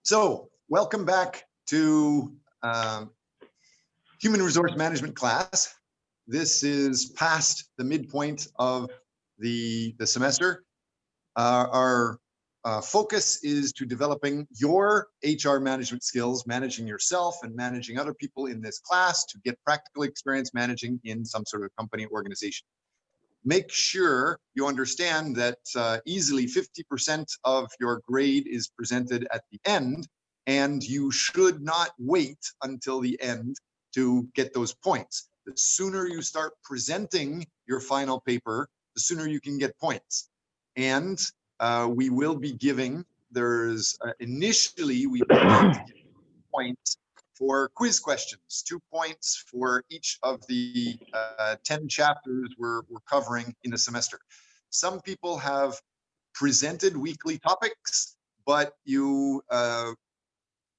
So welcome back to Human Resource Management class. This is past the midpoint of the semester. Our focus is to developing your HR management skills, managing yourself and managing other people in this class to get practical experience managing in some sort of company organization. Make sure you understand that easily 50% of your grade is presented at the end, and you should not wait until the end to get those points. The sooner you start presenting your final paper, the sooner you can get points. And we will be giving, initially we would like to give points for quiz questions, 2 points for each of the 10 chapters we're covering in the semester. Some people have presented weekly topics, but you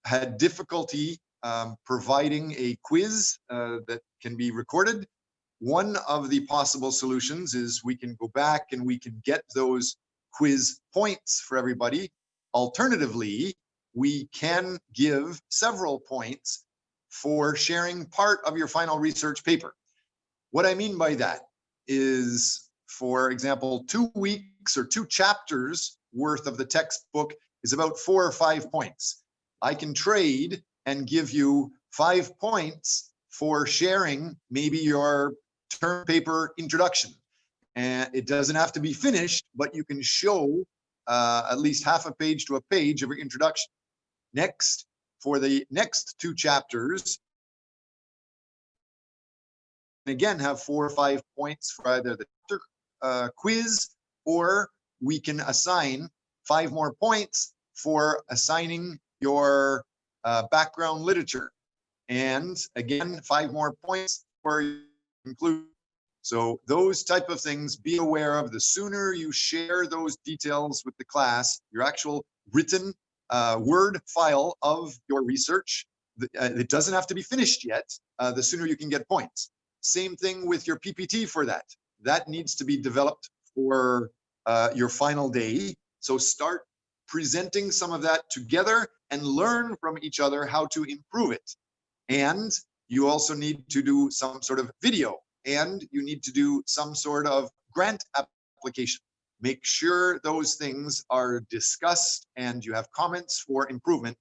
had difficulty providing a quiz that can be recorded. One of the possible solutions is we can go back and we can get those quiz points for everybody. Alternatively, we can give several points for sharing part of your final research paper. What I mean by that is, for example, 2 weeks or 2 chapters worth of the textbook is about 4 or 5 points. I can trade and give you 5 points for sharing maybe your term paper introduction. And it doesn't have to be finished, but you can show at least half a page to a page of your introduction. Next, for the next 2 chapters, again, have 4 or 5 points for either the quiz, or we can assign 5 more points for assigning your background literature. And again, 5 more points for conclusion. So those type of things, be aware of. The sooner you share those details with the class, your actual written Word file of your research, it doesn't have to be finished yet, the sooner you can get points. Same thing with your PPT for that. That needs to be developed for your final day. So start presenting some of that together and learn from each other how to improve it. And you also need to do some sort of video, and you need to do some sort of grant application. Make sure those things are discussed and you have comments for improvement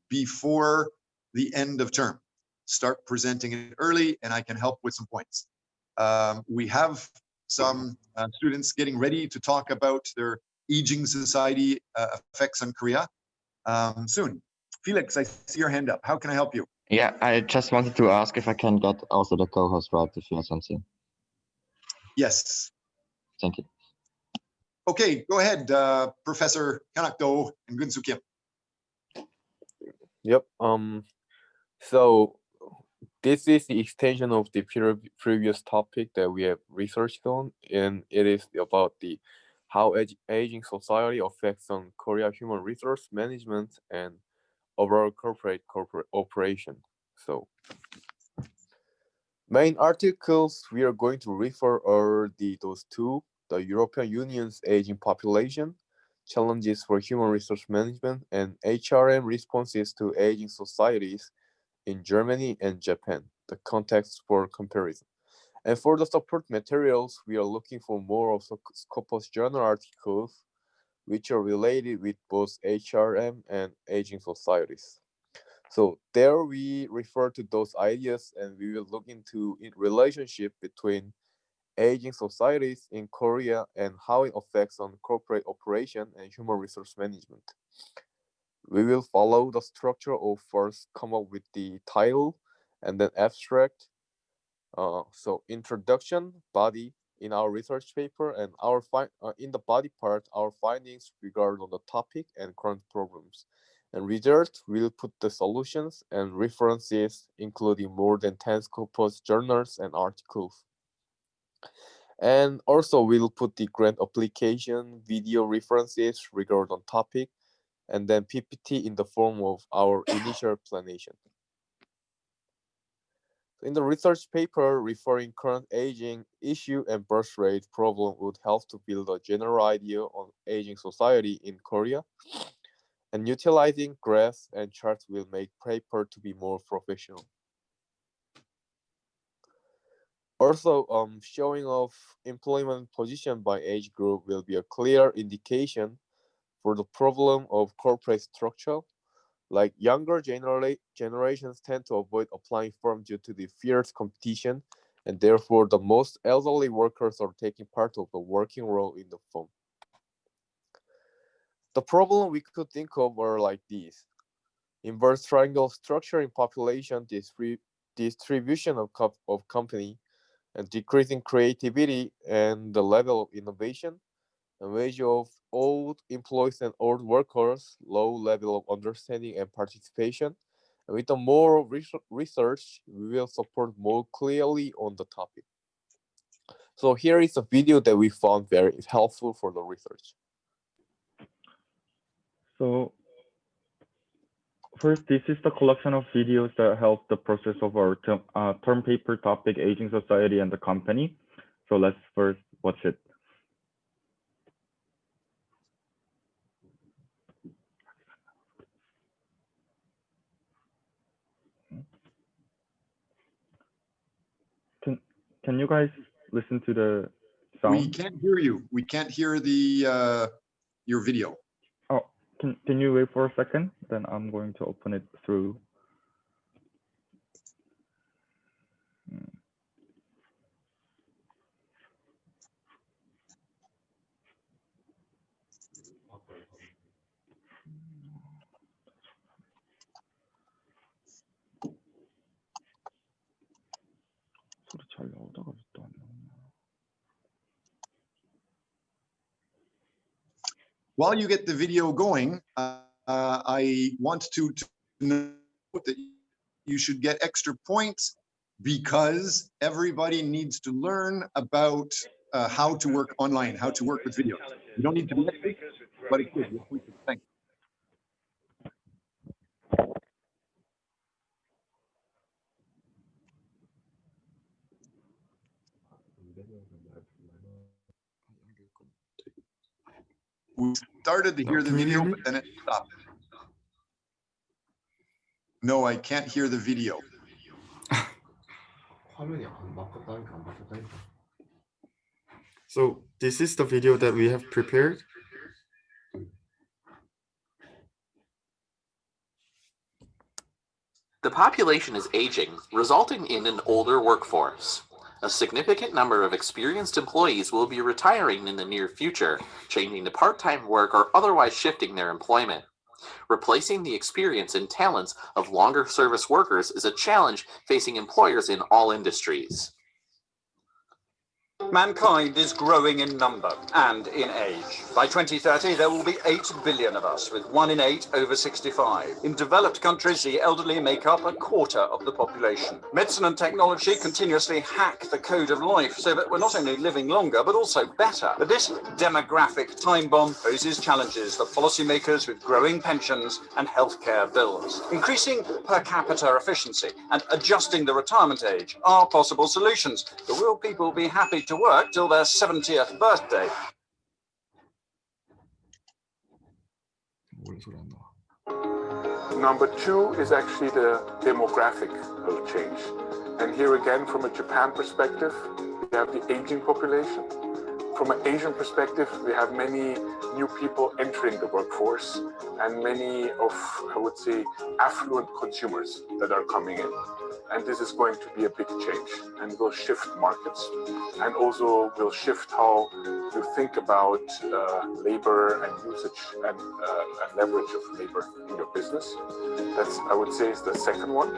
before the end of term. Start presenting it early and I can help with some points. We have some students getting ready to talk about their aging society effects on Korea soon. Felix, I see your hand up. How can I help you? Yeah, I just wanted to ask if I can get also the co-host right if you have something. Yes. Thank you. Okay, go ahead, Professor Kanakdo and Gunsu Kim. Yep. So this is the extension of the previous topic that we have researched on, and it is about the how aging society affects on Korea human resource management and overall corporate operation. So main articles we are going to refer are those 2, the European Union's aging population, challenges for human resource management, and HRM responses to aging societies in Germany and Japan, the context for comparison. And for the support materials, we are looking for more of the Scopus journal articles, which are related with both HRM and aging societies. So there we refer to those ideas, and we will look into the relationship between aging societies in Korea and how it affects on corporate operation and human resource management. We will follow the structure of first come up with the title and then abstract. So introduction, body in our research paper, and our in the body part, our findings regarding the topic and current problems. And result, we'll put the solutions and references, including more than 10 Scopus journals and articles. And also we'll put the grant application, video references regarding on topic, and then PPT in the form of our initial explanation. In the research paper referring current aging issue and birth rate problem would help to build a general idea on aging society in Korea. And utilizing graphs and charts will make paper to be more professional. Also, showing of employment position by age group will be a clear indication for the problem of corporate structure. Like younger generations tend to avoid applying firm due to the fierce competition, and therefore the most elderly workers are taking part of the working role in the firm. The problem we could think of are like these: inverse triangle structure in population distribution of company, and decreasing creativity and the level of innovation, a wage of old employees and old workers, low level of understanding and participation. And with the more research, we will support more clearly on the topic. So here is a video that we found very helpful for the research. So first, this is the collection of videos that help the process of our term paper topic, Aging Society and the Company. So let's first watch it. Can you guys listen to the sound? We can't hear you. We can't hear the your video. Oh, can you wait for a second? Then I'm going to open it through. 소리 잘 나오다가 또 안 나오네. While you get the video going, I want to note that you should get extra points because everybody needs to learn about how to work online, how to work with video. You don't need to be expert, but it's good. Thanks. We started to hear the video, but then it stopped. No, I can't hear the video. So this is the video that we have prepared. The population is aging, resulting in an older workforce. A significant number of experienced employees will be retiring in the near future, changing to part-time work or otherwise shifting their employment. Replacing the experience and talents of longer service workers is a challenge facing employers in all industries. Mankind is growing in number and in age. By 2030, there will be 8 billion of us, with 1 in 8 over 65. In developed countries, the elderly make up a quarter of the population. Medicine and technology continuously hack the code of life so that we're not only living longer, but also better. But this demographic time bomb poses challenges for policymakers with growing pensions and healthcare bills. Increasing per capita efficiency and adjusting the retirement age are possible solutions. But will people be happy to work till their 70th birthday? Number 2 is actually the demographic change. And here again, from a Japan perspective, we have the aging population. From an Asian perspective, we have many new people entering the workforce and many of, I would say, affluent consumers that are coming in. And this is going to be a big change and will shift markets and also will shift how you think about labor and usage and leverage of labor in your business. That's, I would say, is the second one.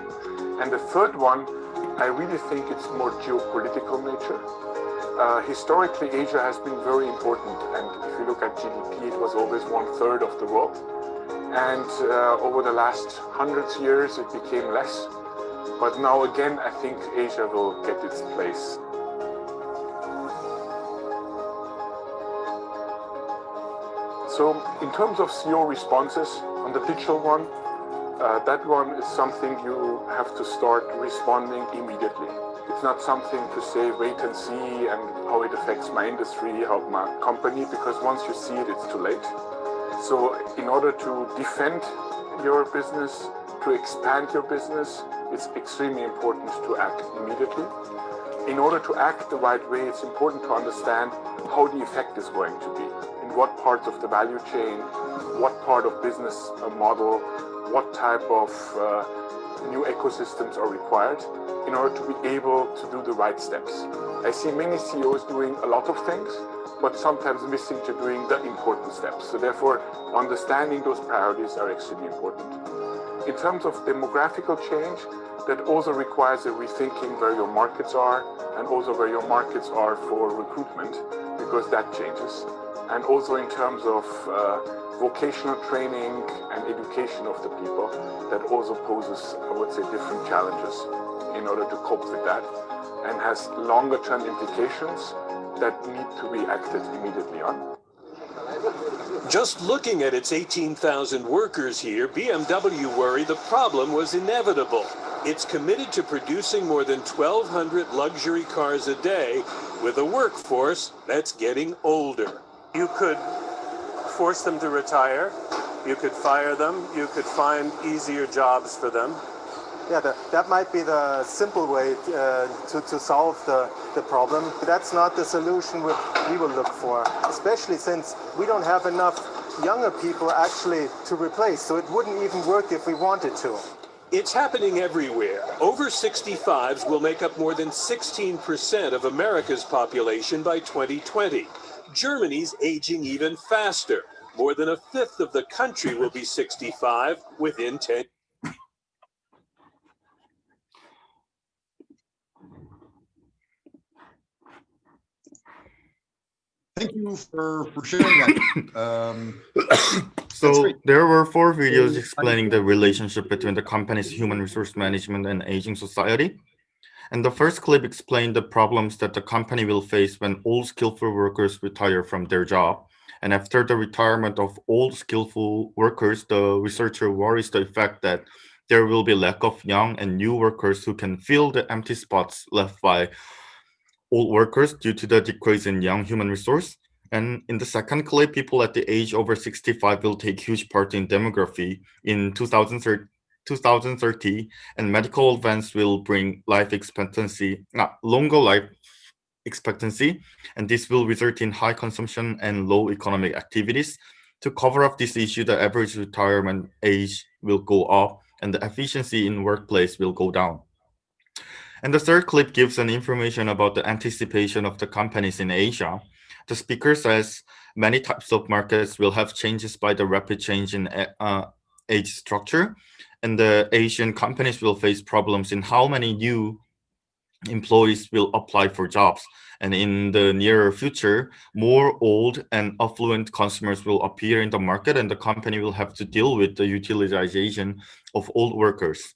And the third one, I really think it's more geopolitical nature. Historically, Asia has been very important, and if you look at GDP, it was always 1/3 of the world. And over the last hundreds of years, it became less. But now again, I think Asia will get its place. So in terms of CEO responses, on the digital one, that one is something you have to start responding immediately. It's not something to say, wait and see, and how it affects my industry, how my company, because once you see it, it's too late. So in order to defend your business, to expand your business, it's extremely important to act immediately. In order to act the right way, it's important to understand how the effect is going to be, in what parts of the value chain, what part of business model, what type of new ecosystems are required in order to be able to do the right steps. I see many CEOs doing a lot of things, but sometimes missing to doing the important steps. So therefore, understanding those priorities are extremely important. In terms of demographical change, that also requires a rethinking where your markets are and also where your markets are for recruitment, because that changes. And also in terms of vocational training and education of the people, that also poses, I would say, different challenges in order to cope with that, and has longer term implications that need to be acted immediately on. Just looking at its 18,000 workers here, BMW worried the problem was inevitable. It's committed to producing more than 1,200 luxury cars a day with a workforce that's getting older. You could force them to retire, you could fire them, you could find easier jobs for them. Yeah, that might be the simple way to solve the problem. But that's not the solution we will look for, especially since we don't have enough younger people actually to replace, so it wouldn't even work if we wanted to. It's happening everywhere. Over 65s will make up more than 16% of America's population by 2020. Germany's aging even faster. More than a fifth of the country will be 65 within 10 Thank you for sharing that. So great. there were 4 videos explaining the relationship between the company's human resource management and aging society. And the first clip explained the problems that the company will face when all skillful workers retire from their job. And after the retirement of all skillful workers, the researcher worries the effect that there will be lack of young and new workers who can fill the empty spots left by old workers due to the decrease in young human resource. And in the second clip, people at the age over 65 will take huge part in demography in 2030, and medical advance will bring longer life expectancy, and this will result in high consumption and low economic activities. To cover up this issue, the average retirement age will go up and the efficiency in workplace will go down. And the third clip gives an information about the anticipation of the companies in Asia. The speaker says many types of markets will have changes by the rapid change in age structure, and the Asian companies will face problems in how many new employees will apply for jobs. And in the near future, more old and affluent consumers will appear in the market, and the company will have to deal with the utilization of old workers.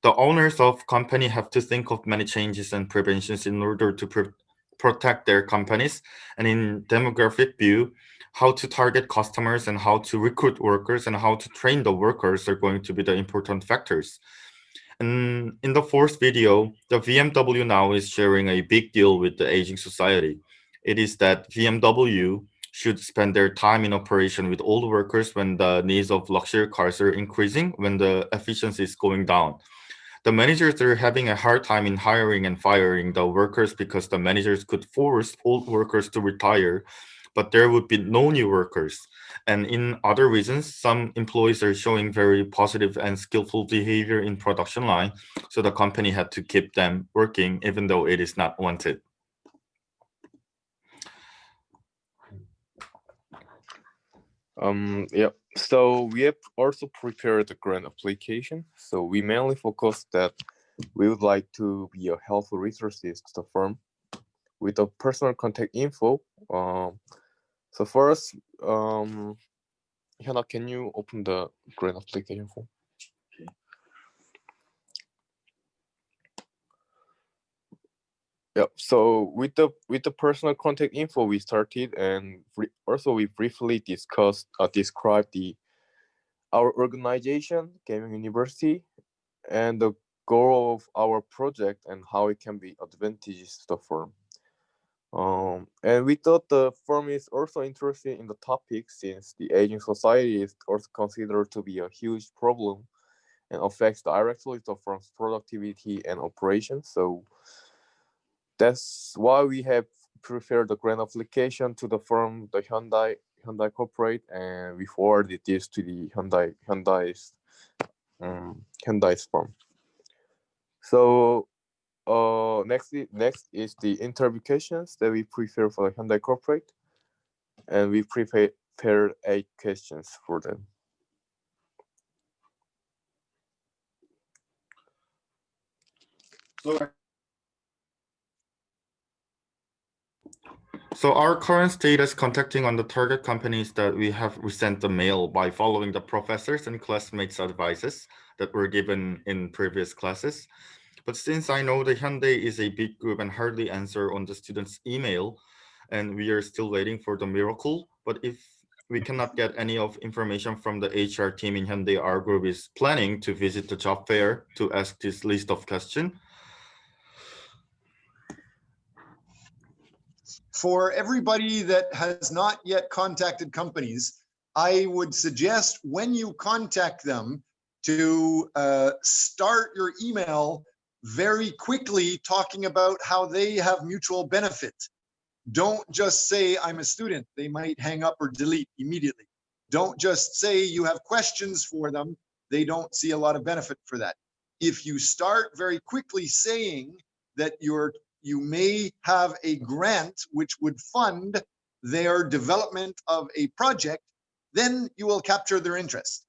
The owners of company have to think of many changes and preventions in order to protect their companies. And in demographic view, how to target customers and how to recruit workers and how to train the workers are going to be the important factors. And in the fourth video, the BMW now is sharing a big deal with the aging society. It is that BMW should spend their time in operation with old workers when the needs of luxury cars are increasing, when the efficiency is going down. The managers are having a hard time in hiring and firing the workers because the managers could force old workers to retire, but there would be no new workers. And in other reasons, some employees are showing very positive and skillful behavior in production line, so the company had to keep them working even though it is not wanted. Yeah. So we have also prepared a grant application. So we mainly focus that we would like to be a helpful resources to the firm with the personal contact info. So first, Hyuna, can you open the grant application form? Okay. Yeah. So with the personal contact info, we started, and also we briefly described our organization, Gaming University, and the goal of our project and how it can be advantageous to the firm. And we thought the firm is also interested in the topic since the aging society is also considered to be a huge problem and affects directly the firm's productivity and operations. So that's why we have prepared the grant application to the firm, the Hyundai Corporate, and we forwarded this to the Hyundai's firm. So next is the interview questions that we prepare for the Hyundai Corporate, and we prepared 8 questions for them. So our current status contacting on the target companies that we have resent the mail by following the professors and classmates' advices that were given in previous classes. But since I know the Hyundai is a big group and hardly answer on the students' email, and we are still waiting for the miracle, but if we cannot get any of information from the HR team in Hyundai, our group is planning to visit the job fair to ask this list of questions. For everybody that has not yet contacted companies, I would suggest when you contact them to start your email very quickly talking about how they have mutual benefit. Don't just say, I'm a student. They might hang up or delete immediately. Don't just say you have questions for them. They don't see a lot of benefit for that. If you start very quickly saying that you may have a grant which would fund their development of a project, then you will capture their interest.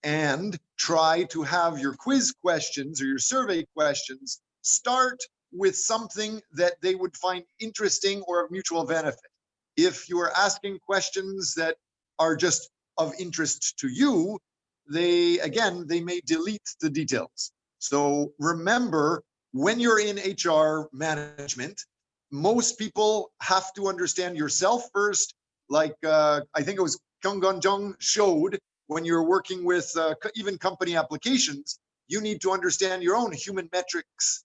And try to have your quiz questions or your survey questions start with something that they would find interesting or of mutual benefit. If you are asking questions that are just of interest to you, they may delete the details. So remember, when you're in HR management, most people have to understand yourself first. Like I think it was Kyung Gun Jung showed, when you're working with even company applications, you need to understand your own human metrics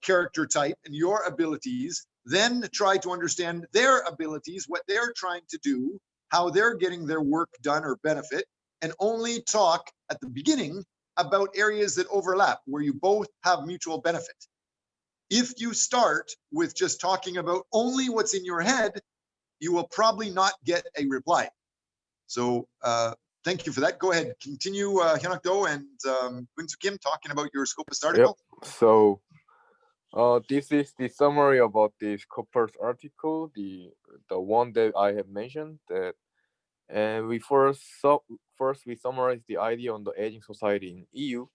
character type and your abilities, then try to understand their abilities, what they're trying to do, how they're getting their work done or benefit, and only talk at the beginning about areas that overlap, where you both have mutual benefit. If you start with just talking about only what's in your head, you will probably not get a reply. So thank you for that. Go ahead, continue, Hyunok Do and Quinsu Kim talking about your Scopus article. Yep. So this is the summary about the Scopus article, the one that I have mentioned. And we first we summarize the idea on the aging society in EU.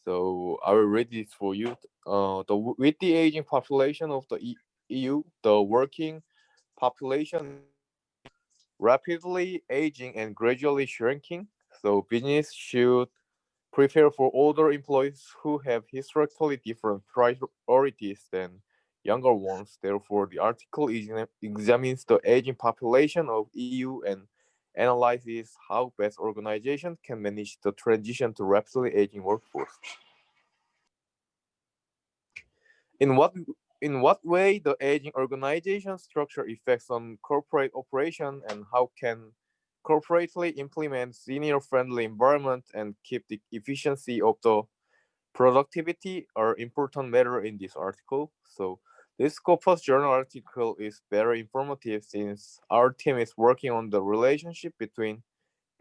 So I will read this for you. With the aging population of the EU, the working population rapidly aging and gradually shrinking. So business should prepare for older employees who have historically different priorities than younger ones. Therefore, the article examines the aging population of EU and analyzes how best organizations can manage the transition to rapidly aging workforce. In what way the aging organization structure affects on corporate operation, and how can corporately implement senior-friendly environment and keep the efficiency of the productivity are important matter in this article. So this Scopus journal article is very informative since our team is working on the relationship between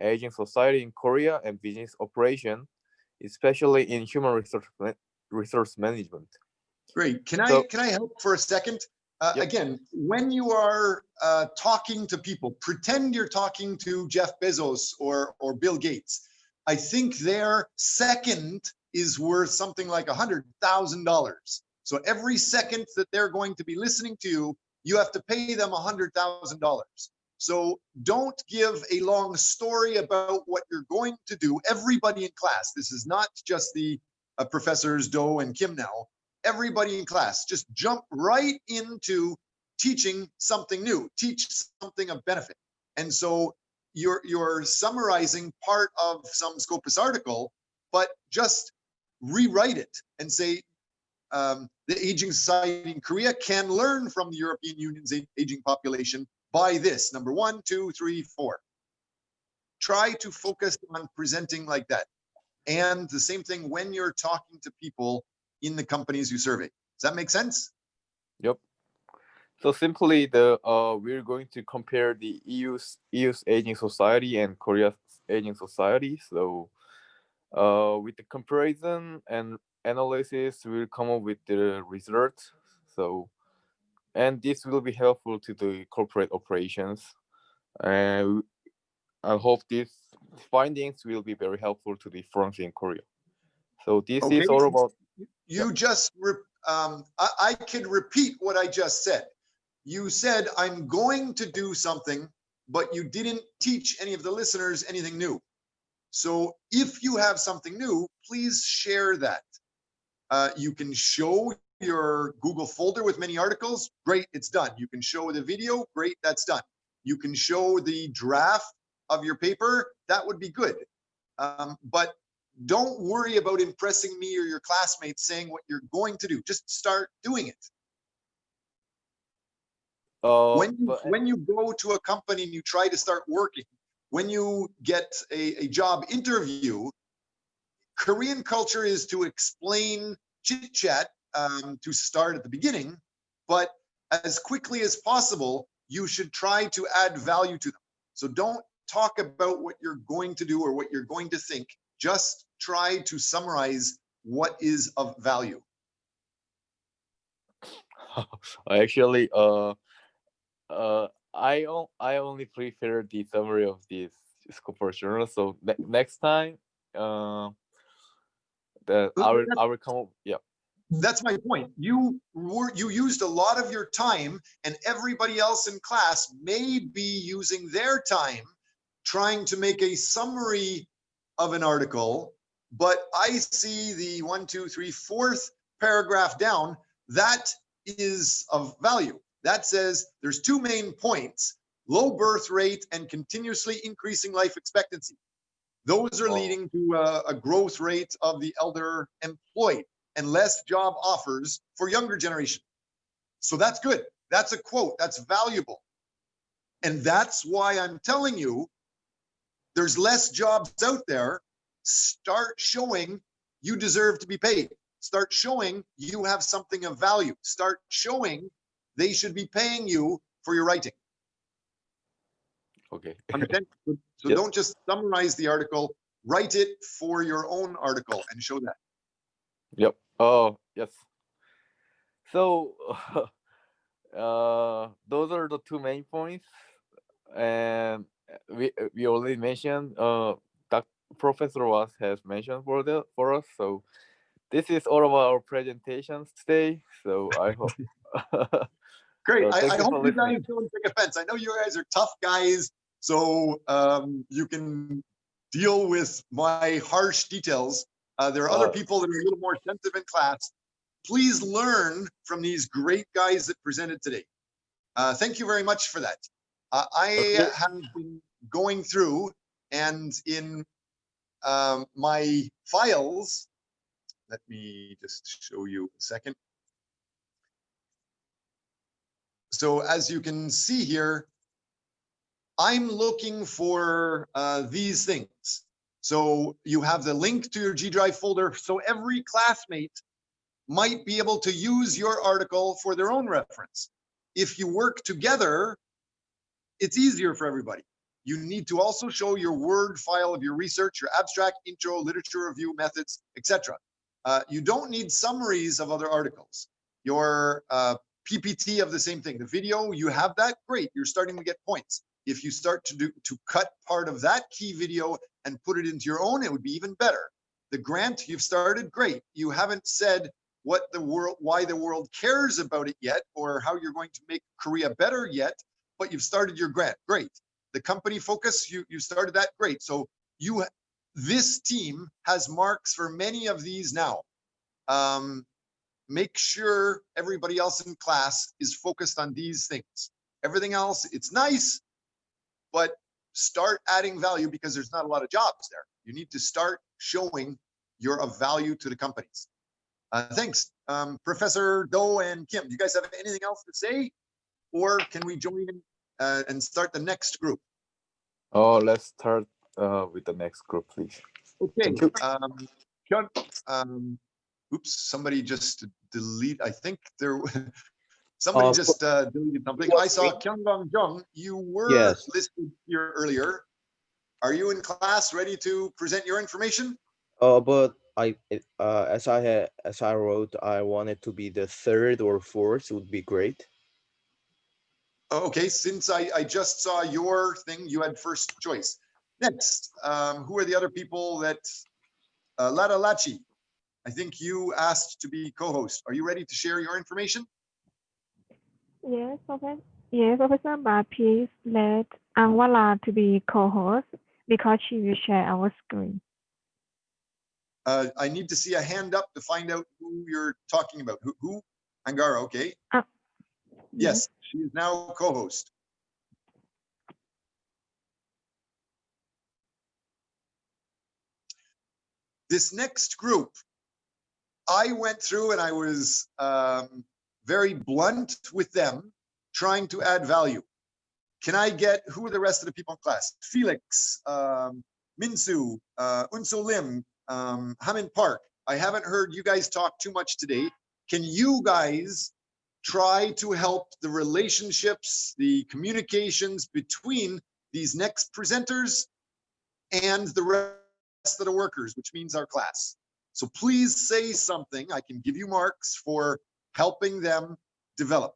aging society in Korea and business operation, especially in human resource management. Great. Can I help for a second? Yep. Again, when you are talking to people, pretend you're talking to Jeff Bezos or Bill Gates. I think their second is worth something like $100,000. So every second that they're going to be listening to you, you have to pay them $100,000. So don't give a long story about what you're going to do. Everybody in class, this is not just the professors Do and Kim now, everybody in class, just jump right into teaching something new, teach something of benefit. And so you're summarizing part of some Scopus article, but just rewrite it and say, the aging society in Korea can learn from the European Union's aging population by this. Number 1, 2, 3, 4. Try to focus on presenting like that. And the same thing when you're talking to people in the companies you survey. Does that make sense? Yep. So simply, we're going to compare the EU's aging society and Korea's aging society. So, with the comparison and analysis, we'll come up with the results. So, and this will be helpful to the corporate operations. And I hope these findings will be very helpful to the firms in Korea. So this Okay. is all about. You just, I could repeat what I just said. You said, I'm going to do something, but you didn't teach any of the listeners anything new. So if you have something new, please share that. You can show your Google folder with many articles. Great, it's done. You can show the video. Great, that's done. You can show the draft of your paper. That would be good. But don't worry about impressing me or your classmates saying what you're going to do. Just start doing it. When you go to a company and you try to start working, when you get a job interview, Korean culture is to explain chit chat to start at the beginning, but as quickly as possible, you should try to add value to them. So don't talk about what you're going to do or what you're going to think. Just try to summarize what is of value. Actually, I only prefer the summary of this corporate journal. So next time, I will come up. Yeah. That's my point. You used a lot of your time, and everybody else in class may be using their time trying to make a summary of an article. But I see the 1, 2, 3, 4th paragraph down. That is of value. That says there's 2 main points: low birth rate and continuously increasing life expectancy. Those are leading to a growth rate of the elder employed and less job offers for younger generation. So that's good. That's a quote. That's valuable. And that's why I'm telling you, there's less jobs out there. Start showing you deserve to be paid. Start showing you have something of value. Start showing they should be paying you for your writing. Okay. So Yes. Don't just summarize the article, write it for your own article and show that. Yep. Oh, yes. So, those are the 2 main points, and we already mentioned. That Professor Was has mentioned for us. So, this is all of our presentations today. So I hope. Great. So I hope you guys listening. don't take offense. I know you guys are tough guys, so you can deal with my harsh details. There are other people that are a little more sensitive in class. Please learn from these great guys that presented today. Thank you very much for that. I have been going through, and in my files, let me just show you a second. So as you can see here, I'm looking for these things. So you have the link to your G Drive folder. So every classmate might be able to use your article for their own reference. If you work together, it's easier for everybody. You need to also show your Word file of your research, your abstract, intro, literature review, methods, etc. You don't need summaries of other articles. Your PPT of the same thing. The video, you have that, great. You're starting to get points. If you start to cut part of that key video and put it into your own, it would be even better. The grant, you've started, great. You haven't said why the world cares about it yet, or how you're going to make Korea better yet, but you've started your grant, great. The company focus, you started that, great. So this team has marks for many of these now. Make sure everybody else in class is focused on these things. Everything else, it's nice, but start adding value, because there's not a lot of jobs there. You need to start showing you're of value to the companies. Thanks. Professor Do and Kim, do you guys have anything else to say? Or can we join in and start the next group? Oh, let's start with the next group, please. Okay. Thank you. Oops, somebody just delete. I think there. Somebody just deleted something. I saw Kyungdong Jung. You were listed here earlier. Are you in class, ready to present your information? But as I wrote, I wanted to be the third or fourth would be great. Okay, since I just saw your thing, you had first choice. Next, who are the other people that, Lada Lachi, I think you asked to be co-host. Are you ready to share your information? Yes, Professor. Yes, Professor, but please let Angwala to be co-host because she will share our screen. I need to see a hand up to find out who you're talking about. Who? Angara, okay. Yes, she is now co-host. This next group, I went through and I was very blunt with them, trying to add value. Can I get, who are the rest of the people in class? Felix, Minsu, Unso Lim, Hamin Park. I haven't heard you guys talk too much today. Can you guys try to help the relationships, the communications between these next presenters and the rest of the workers, which means our class? So please say something. I can give you marks for helping them develop.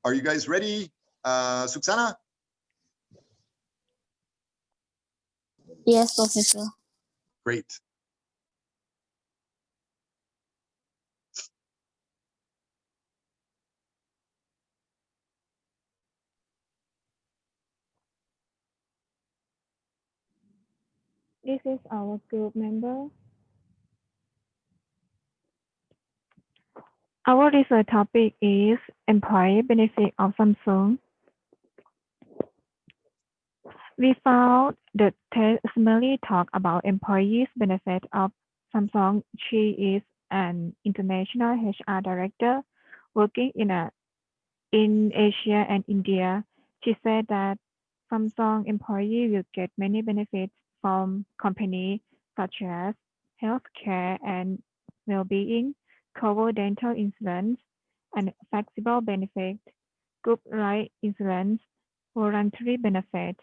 Are you guys ready, Suksana? Yes, Professor. Great. This is our group member. Our research topic is employee benefit of Samsung. We found the test summary talk about employees benefit of Samsung. She is an international HR director working in Asia and India. She said that Samsung employee will get many benefits from company such as healthcare and well-being, cover dental insurance, and flexible benefits, group life insurance, voluntary benefits,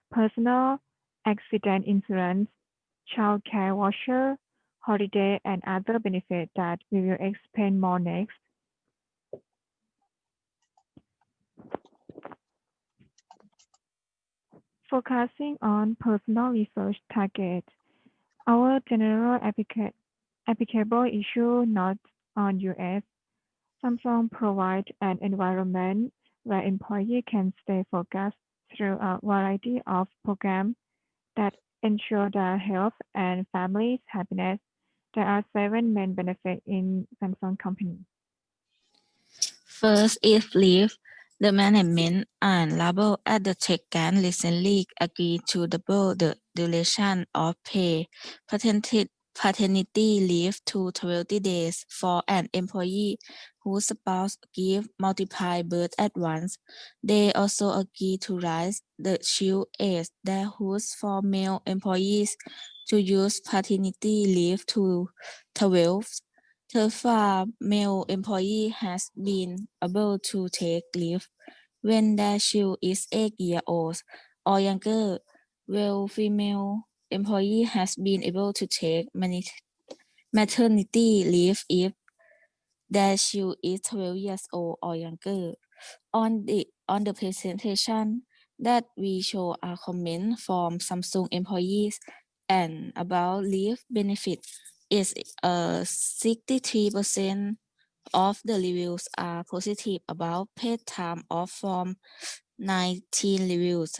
personal accident insurance, child care voucher, holiday, and other benefits that we will explain more next. Focusing on personal research targets, our general applicable issue not on US. Samsung provides an environment where employees can stay focused through a variety of programs that ensure their health and family's happiness. There are 7 main benefits in Samsung company. First is leave. The management and labor at the tech giant recently agreed to double the duration of paid paternity leave to 20 days for an employee whose spouse give multiple birth at once. They also agreed to raise the child age that whose for male employees to use paternity leave to 12. The far male employee has been able to take leave when their child is 8 years old or younger, while female employee has been able to take maternity leave if their child is 12 years old or younger. On the presentation that we show a comment from Samsung employees and about leave benefit is 63% of the reviews are positive about paid time off from 19 reviews.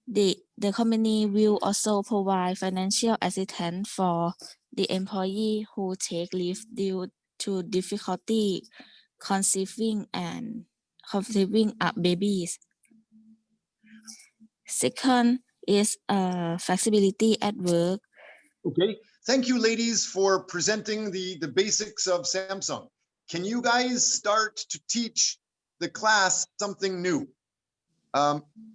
The company will also provide financial assistance for the employee who take leave due to difficulty conceiving babies. Second is flexibility at work. Okay, thank you, ladies, for presenting the basics of Samsung. Can you guys start to teach the class something new?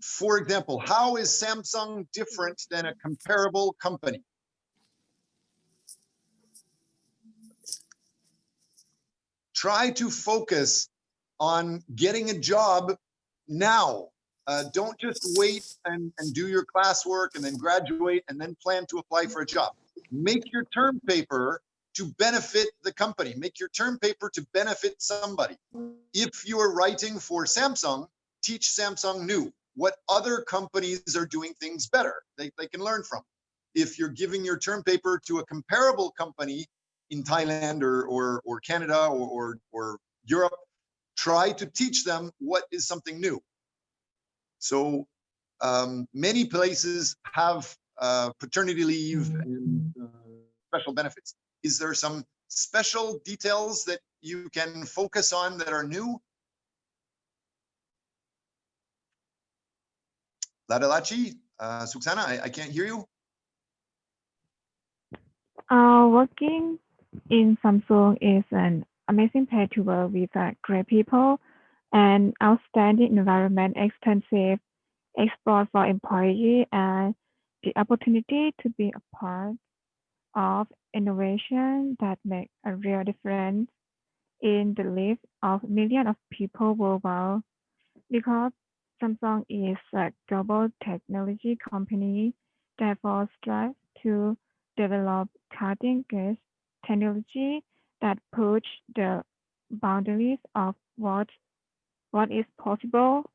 For example, how is Samsung different than a comparable company? Try to focus on getting a job now. Don't just wait and do your classwork and then graduate and then plan to apply for a job. Make your term paper to benefit the company. Make your term paper to benefit somebody. If you are writing for Samsung, teach Samsung new. What other companies are doing things better they can learn from. If you're giving your term paper to a comparable company in Thailand or Canada or Europe, try to teach them what is something new. So many places have paternity leave and special benefits. Is there some special details that you can focus on that are new? Ladalachi, Suksana, I can't hear you. Working in Samsung is an amazing place to work with great people and outstanding environment, extensive export for employee, and the opportunity to be a part of innovation that make a real difference in the lives of millions of people worldwide. Because Samsung is a global technology company, therefore strives to develop cutting-edge technology that push the boundaries of what is possible.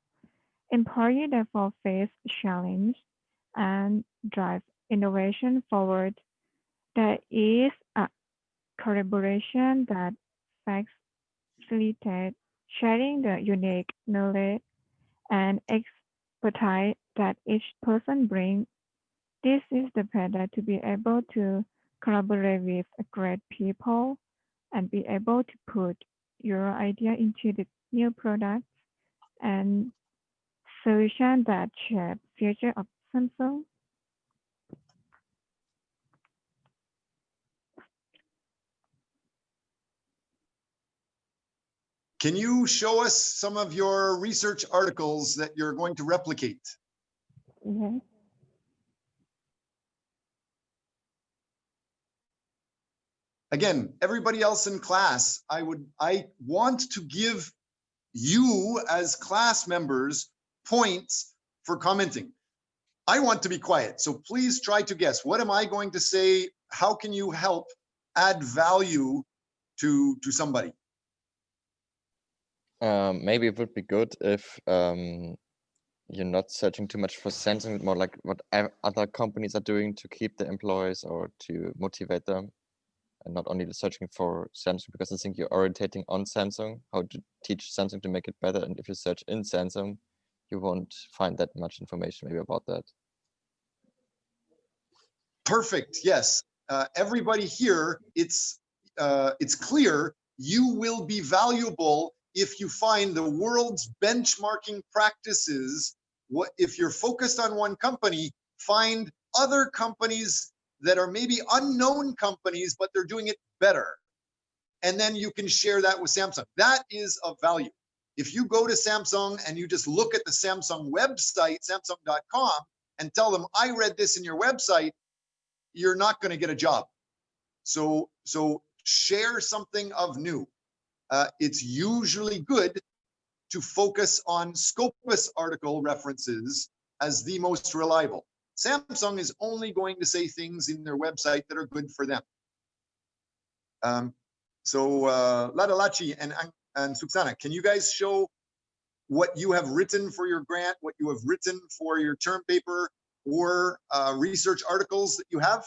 Employees therefore face challenge and drive innovation forward. There is a collaboration that facilitates sharing the unique knowledge and expertise that each person brings. This is the path to be able to collaborate with great people and be able to put your idea into the new products and solutions that shape future of Samsung. Can you show us some of your research articles that you're going to replicate? Yes. Again, everybody else in class, I want to give you as class members points for commenting. I want to be quiet, so please try to guess. What am I going to say? How can you help add value to somebody? Maybe it would be good if you're not searching too much for Samsung, more like what other companies are doing to keep the employees or to motivate them, and not only searching for Samsung, because I think you're orientating on Samsung, how to teach Samsung to make it better. And if you search in Samsung, you won't find that much information maybe about that. Perfect. Yes. Everybody here, it's clear you will be valuable if you find the world's benchmarking practices. What if you're focused on one company, find other companies that are maybe unknown companies, but they're doing it better. And then you can share that with Samsung. That is of value. If you go to Samsung and you just look at the Samsung website, samsung.com, and tell them, I read this in your website, you're not going to get a job. So share something of new. It's usually good to focus on Scopus article references as the most reliable. Samsung is only going to say things in their website that are good for them. Ladalachi and Suksana, can you guys show what you have written for your grant, what you have written for your term paper or research articles that you have?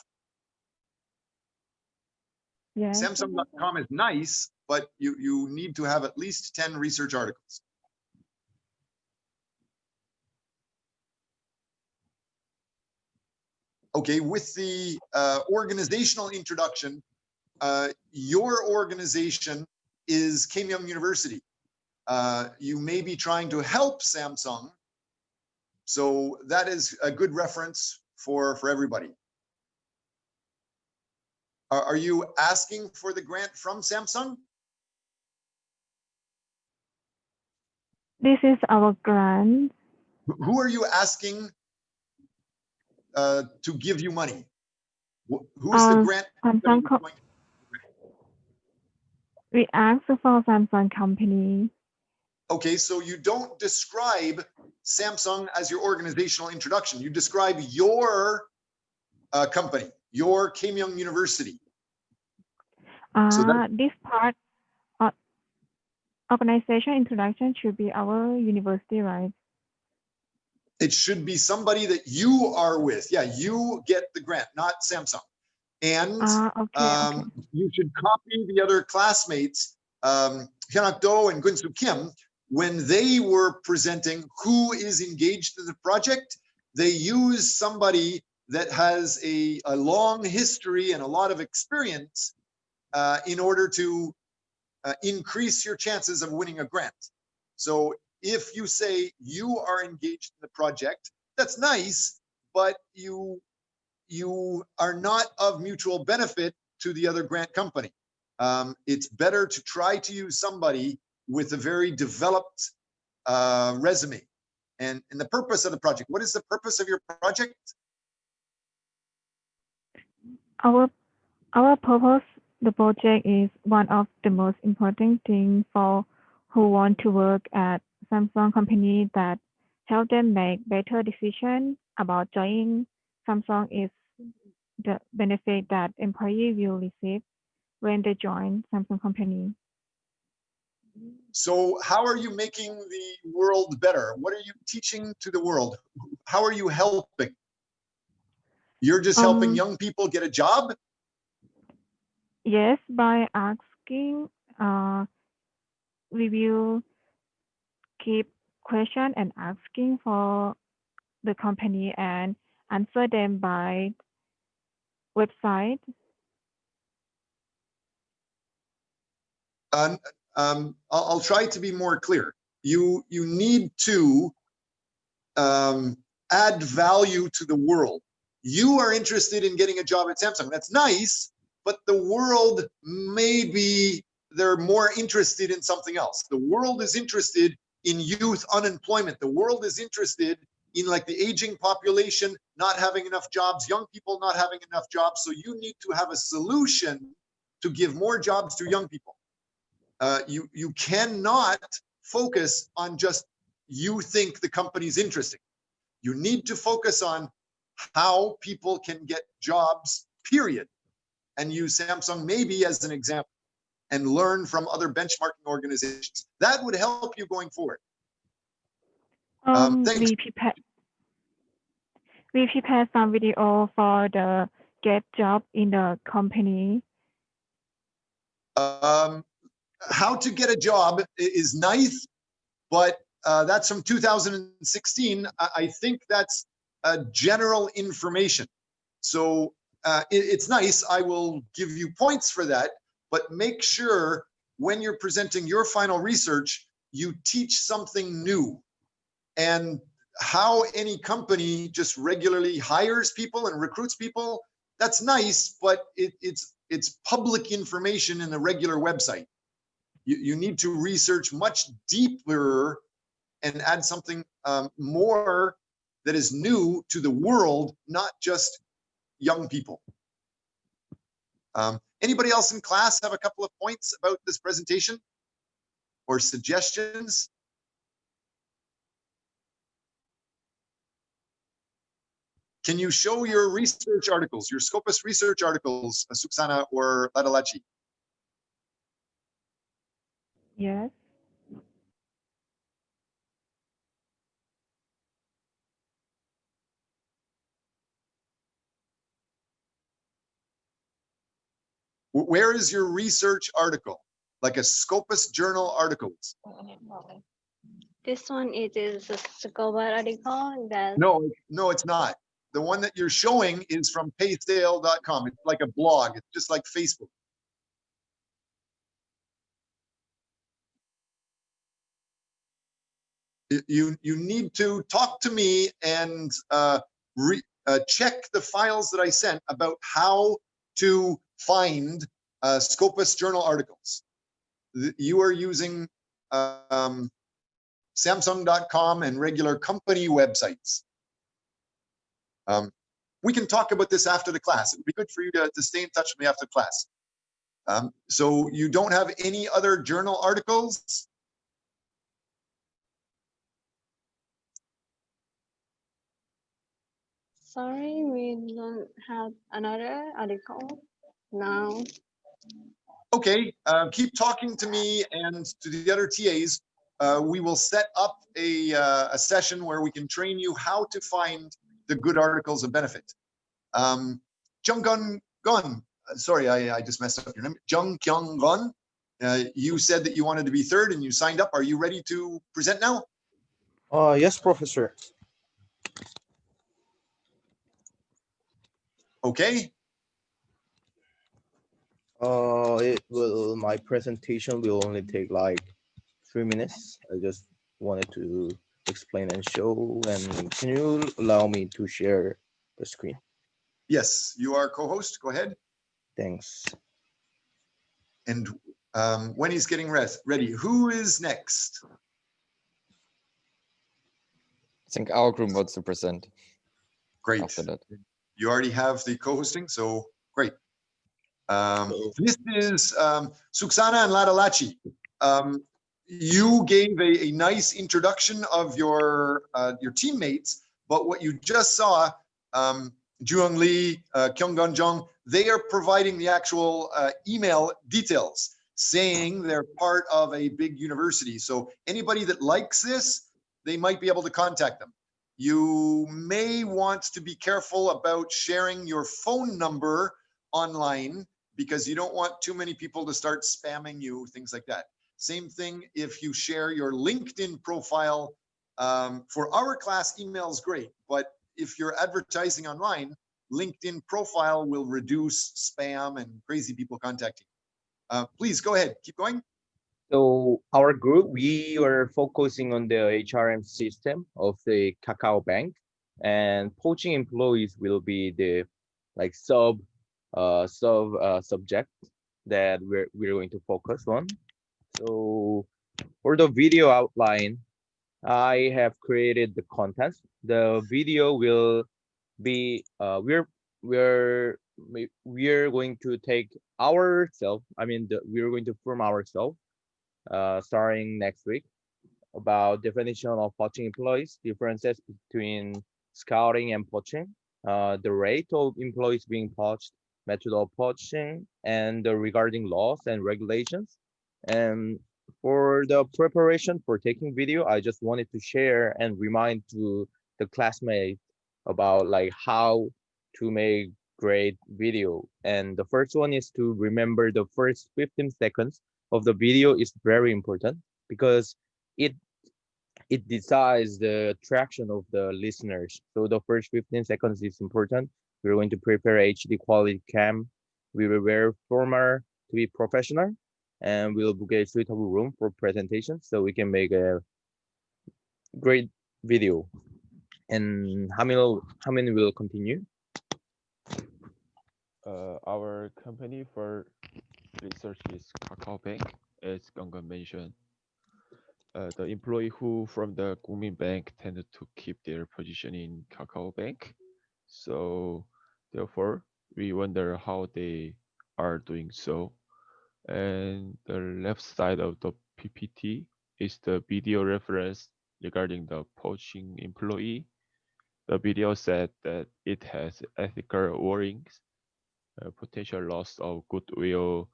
Yes. Samsung.com is nice, but you need to have at least 10 research articles. Okay, with the organizational introduction, your organization is Keimyung University. You may be trying to help Samsung, so that is a good reference for everybody. Are you asking for the grant from Samsung? This is our grant. Who are you asking to give you money? Who's the grant? Samsung. We asked for Samsung company. Okay, so you don't describe Samsung as your organizational introduction. You describe your company, your Keimyung University. So this part, organization introduction should be our university, right? It should be somebody that you are with. Yeah, you get the grant, not Samsung. And okay. You should copy the other classmates, Hyunak Do and Gunsu Kim, when they were presenting who is engaged in the project. They use somebody that has a long history and a lot of experience in order to increase your chances of winning a grant. So if you say you are engaged in the project, that's nice, but you are not of mutual benefit to the other grant company. It's better to try to use somebody with a very developed resume. And the purpose of the project, what is the purpose of your project? Our purpose, the project is one of the most important things for who want to work at Samsung company that help them make better decisions about joining Samsung is the benefit that employee will receive when they join Samsung company. So how are you making the world better? What are you teaching to the world? How are you helping? You're just helping young people get a job? Yes, by asking, we will keep question and asking for the company and answer them by website. I'll try to be more clear. You need to add value to the world. You are interested in getting a job at Samsung. That's nice, but the world maybe they're more interested in something else. The world is interested in youth unemployment. The world is interested in like the aging population not having enough jobs, young people not having enough jobs. So you need to have a solution to give more jobs to young people. You cannot focus on just you think the company's interesting. You need to focus on how people can get jobs, period, and use Samsung maybe as an example and learn from other benchmarking organizations. That would help you going forward. Thanks. We prepare some video for the get job in the company. How to get a job is nice, but that's from 2016. I think that's general information. So it's nice. I will give you points for that, but make sure when you're presenting your final research, you teach something new. And how any company just regularly hires people and recruits people, that's nice, but it's public information in the regular website. You need to research much deeper and add something more that is new to the world, not just young people. Anybody else in class have a couple of points about this presentation or suggestions? Can you show your research articles, your Scopus research articles, Suksana or Ladalachi? Yes. Where is your research article? Like a Scopus journal articles? This one, it is a Scuba article that... No, it's not. The one that you're showing is from paysale.com. It's like a blog. It's just like Facebook. You need to talk to me and check the files that I sent about how to find Scopus journal articles. You are using Samsung.com and regular company websites. We can talk about this after the class. It would be good for you to stay in touch with me after class. So you don't have any other journal articles? Sorry, we don't have another article now. Okay, keep talking to me and to the other TAs. We will set up a session where we can train you how to find the good articles of benefit. Jung Gun, sorry, I just messed up your name. Jung Kyung Gun, you said that you wanted to be third and you signed up. Are you ready to present now? Yes, Professor. Okay. My presentation will only take like 3 minutes. I just wanted to explain and show. And can you allow me to share the screen? Yes, you are co-host. Go ahead. Thanks. And when he's getting ready, who is next? I think our group wants to present. Great. After that. You already have the co-hosting, so great. This is Suksana and Ladalachi. You gave a nice introduction of your teammates, but what you just saw, Juong Lee, Kyunggun Jung, they are providing the actual email details saying they're part of a big university. So anybody that likes this, they might be able to contact them. You may want to be careful about sharing your phone number online because you don't want too many people to start spamming you, things like that. Same thing if you share your LinkedIn profile. For our class, email is great, but if you're advertising online, LinkedIn profile will reduce spam and crazy people contacting you. Please go ahead, keep going. So our group, we are focusing on the HRM system of the Kakao Bank, and poaching employees will be the like subject that we're going to focus on. So for the video outline, I have created the content. The video will be we're going to take ourselves. I mean, we're going to form ourselves starting next week about definition of poaching employees, differences between scouting and poaching, the rate of employees being poached, method of poaching, and regarding laws and regulations. And for the preparation for taking video, I just wanted to share and remind to the classmates about like how to make great video. And the first one is to remember the first 15 seconds of the video is very important because it decides the attraction of the listeners. So the first 15 seconds is important. We're going to prepare HD quality cam. We will wear formal to be professional, and we'll book a suitable room for presentation so we can make a great video. And how many will continue? Our company for research is Kakao Bank, as Gonggun mentioned. The employee who from the Gummin Bank tended to keep their position in Kakao Bank. So therefore, we wonder how they are doing so. And the left side of the PPT is the video reference regarding the poaching employee. The video said that it has ethical warnings, potential loss of goodwill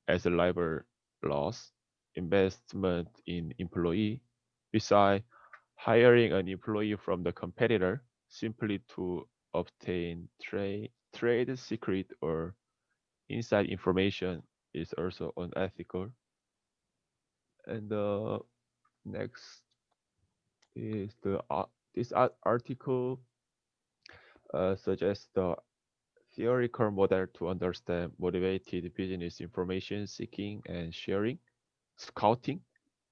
as a labor loss, investment in employee, besides hiring an employee from the competitor simply to obtain trade secret or inside information is also unethical. And the next is this article suggests the theoretical model to understand motivated business information seeking and sharing, scouting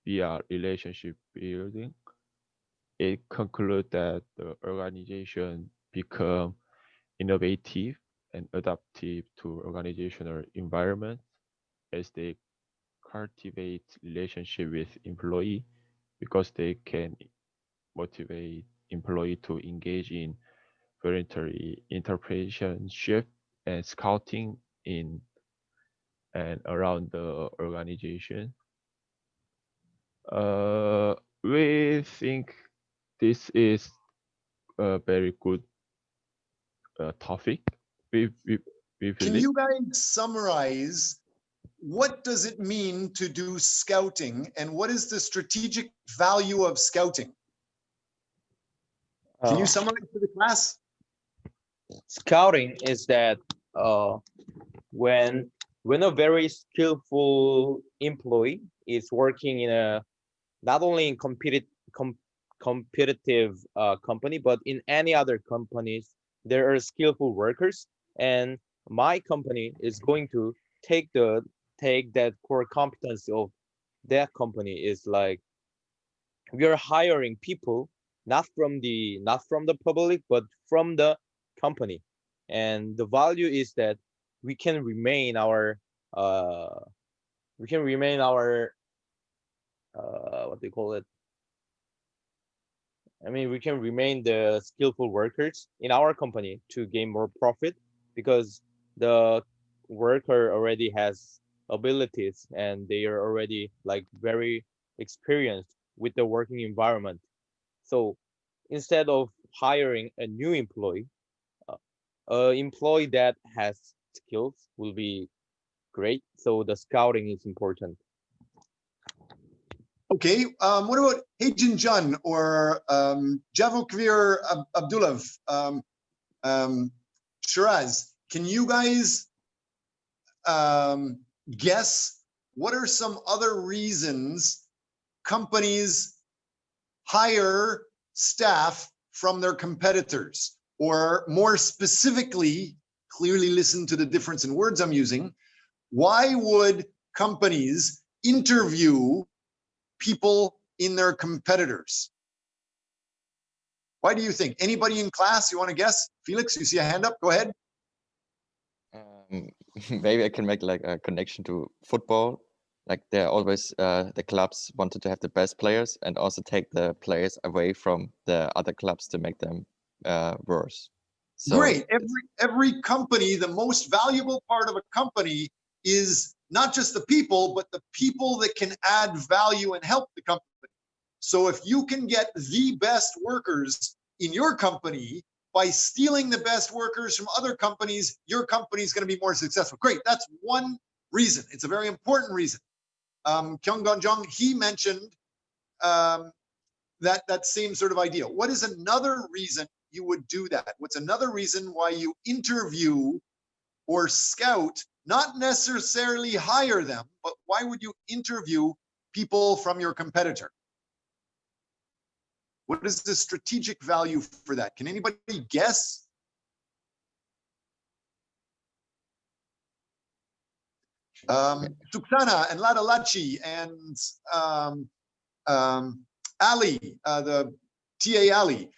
via relationship building. It concludes that the organization become innovative and adaptive to organizational environment as they cultivate relationship with employee because they can motivate employee to engage in voluntary entrepreneurship and scouting in and around the organization. We think this is a very good topic. We Can believe. you guys summarize what does it mean to do scouting and what is the strategic value of scouting? Can you summarize for the class? Scouting is that when a very skillful employee is working in a not only in competitive company but in any other companies, there are skillful workers, and my company is going to take that core competence of that company. Is like we are hiring people not from the public but from the company, and the value is that we can remain our what do you call it? I mean, we can remain the skillful workers in our company to gain more profit because the worker already has abilities and they are already like very experienced with the working environment. So instead of hiring a new employee, an employee that has skills will be great. So the scouting is important. Okay, what about Hejin Jun or Javokvir Abdullah, Shiraz? Can you guys guess what are some other reasons companies hire staff from their competitors? Or more specifically, clearly listen to the difference in words I'm using. Why would companies interview people in their competitors? Why do you think? Anybody in class, you want to guess? Felix, you see a hand up, go ahead. Maybe I can make like a connection to football. Like they're always, the clubs wanted to have the best players and also take the players away from the other clubs to make them worse. So great. Every company, the most valuable part of a company is not just the people, but the people that can add value and help the company. So if you can get the best workers in your company by stealing the best workers from other companies, your company is going to be more successful. Great. That's one reason. It's a very important reason. Kyung Gon-jung, he mentioned that same sort of idea. What is another reason you would do that? What's another reason why you interview or scout, not necessarily hire them, but why would you interview people from your competitor? What is the strategic value for that? Can anybody guess? Tuksana and Ladalachi and Ali, the TA Ali,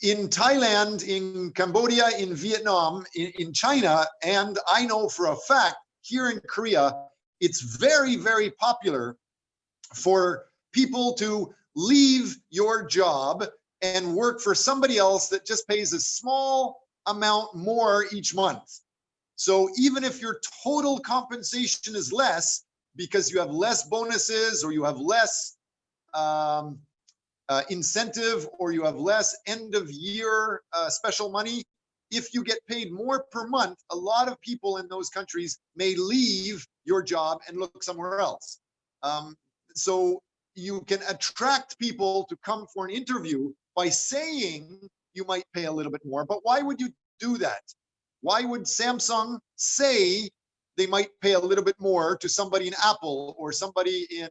in Thailand, in Cambodia, in Vietnam, in China, and I know for a fact here in Korea, it's very, very popular for people to leave your job and work for somebody else that just pays a small amount more each month. So even if your total compensation is less because you have less bonuses or you have less incentive or you have less end of year special money, if you get paid more per month, a lot of people in those countries may leave your job and look somewhere else. So you can attract people to come for an interview by saying you might pay a little bit more, but why would you do that? Why would Samsung say they might pay a little bit more to somebody in Apple or somebody in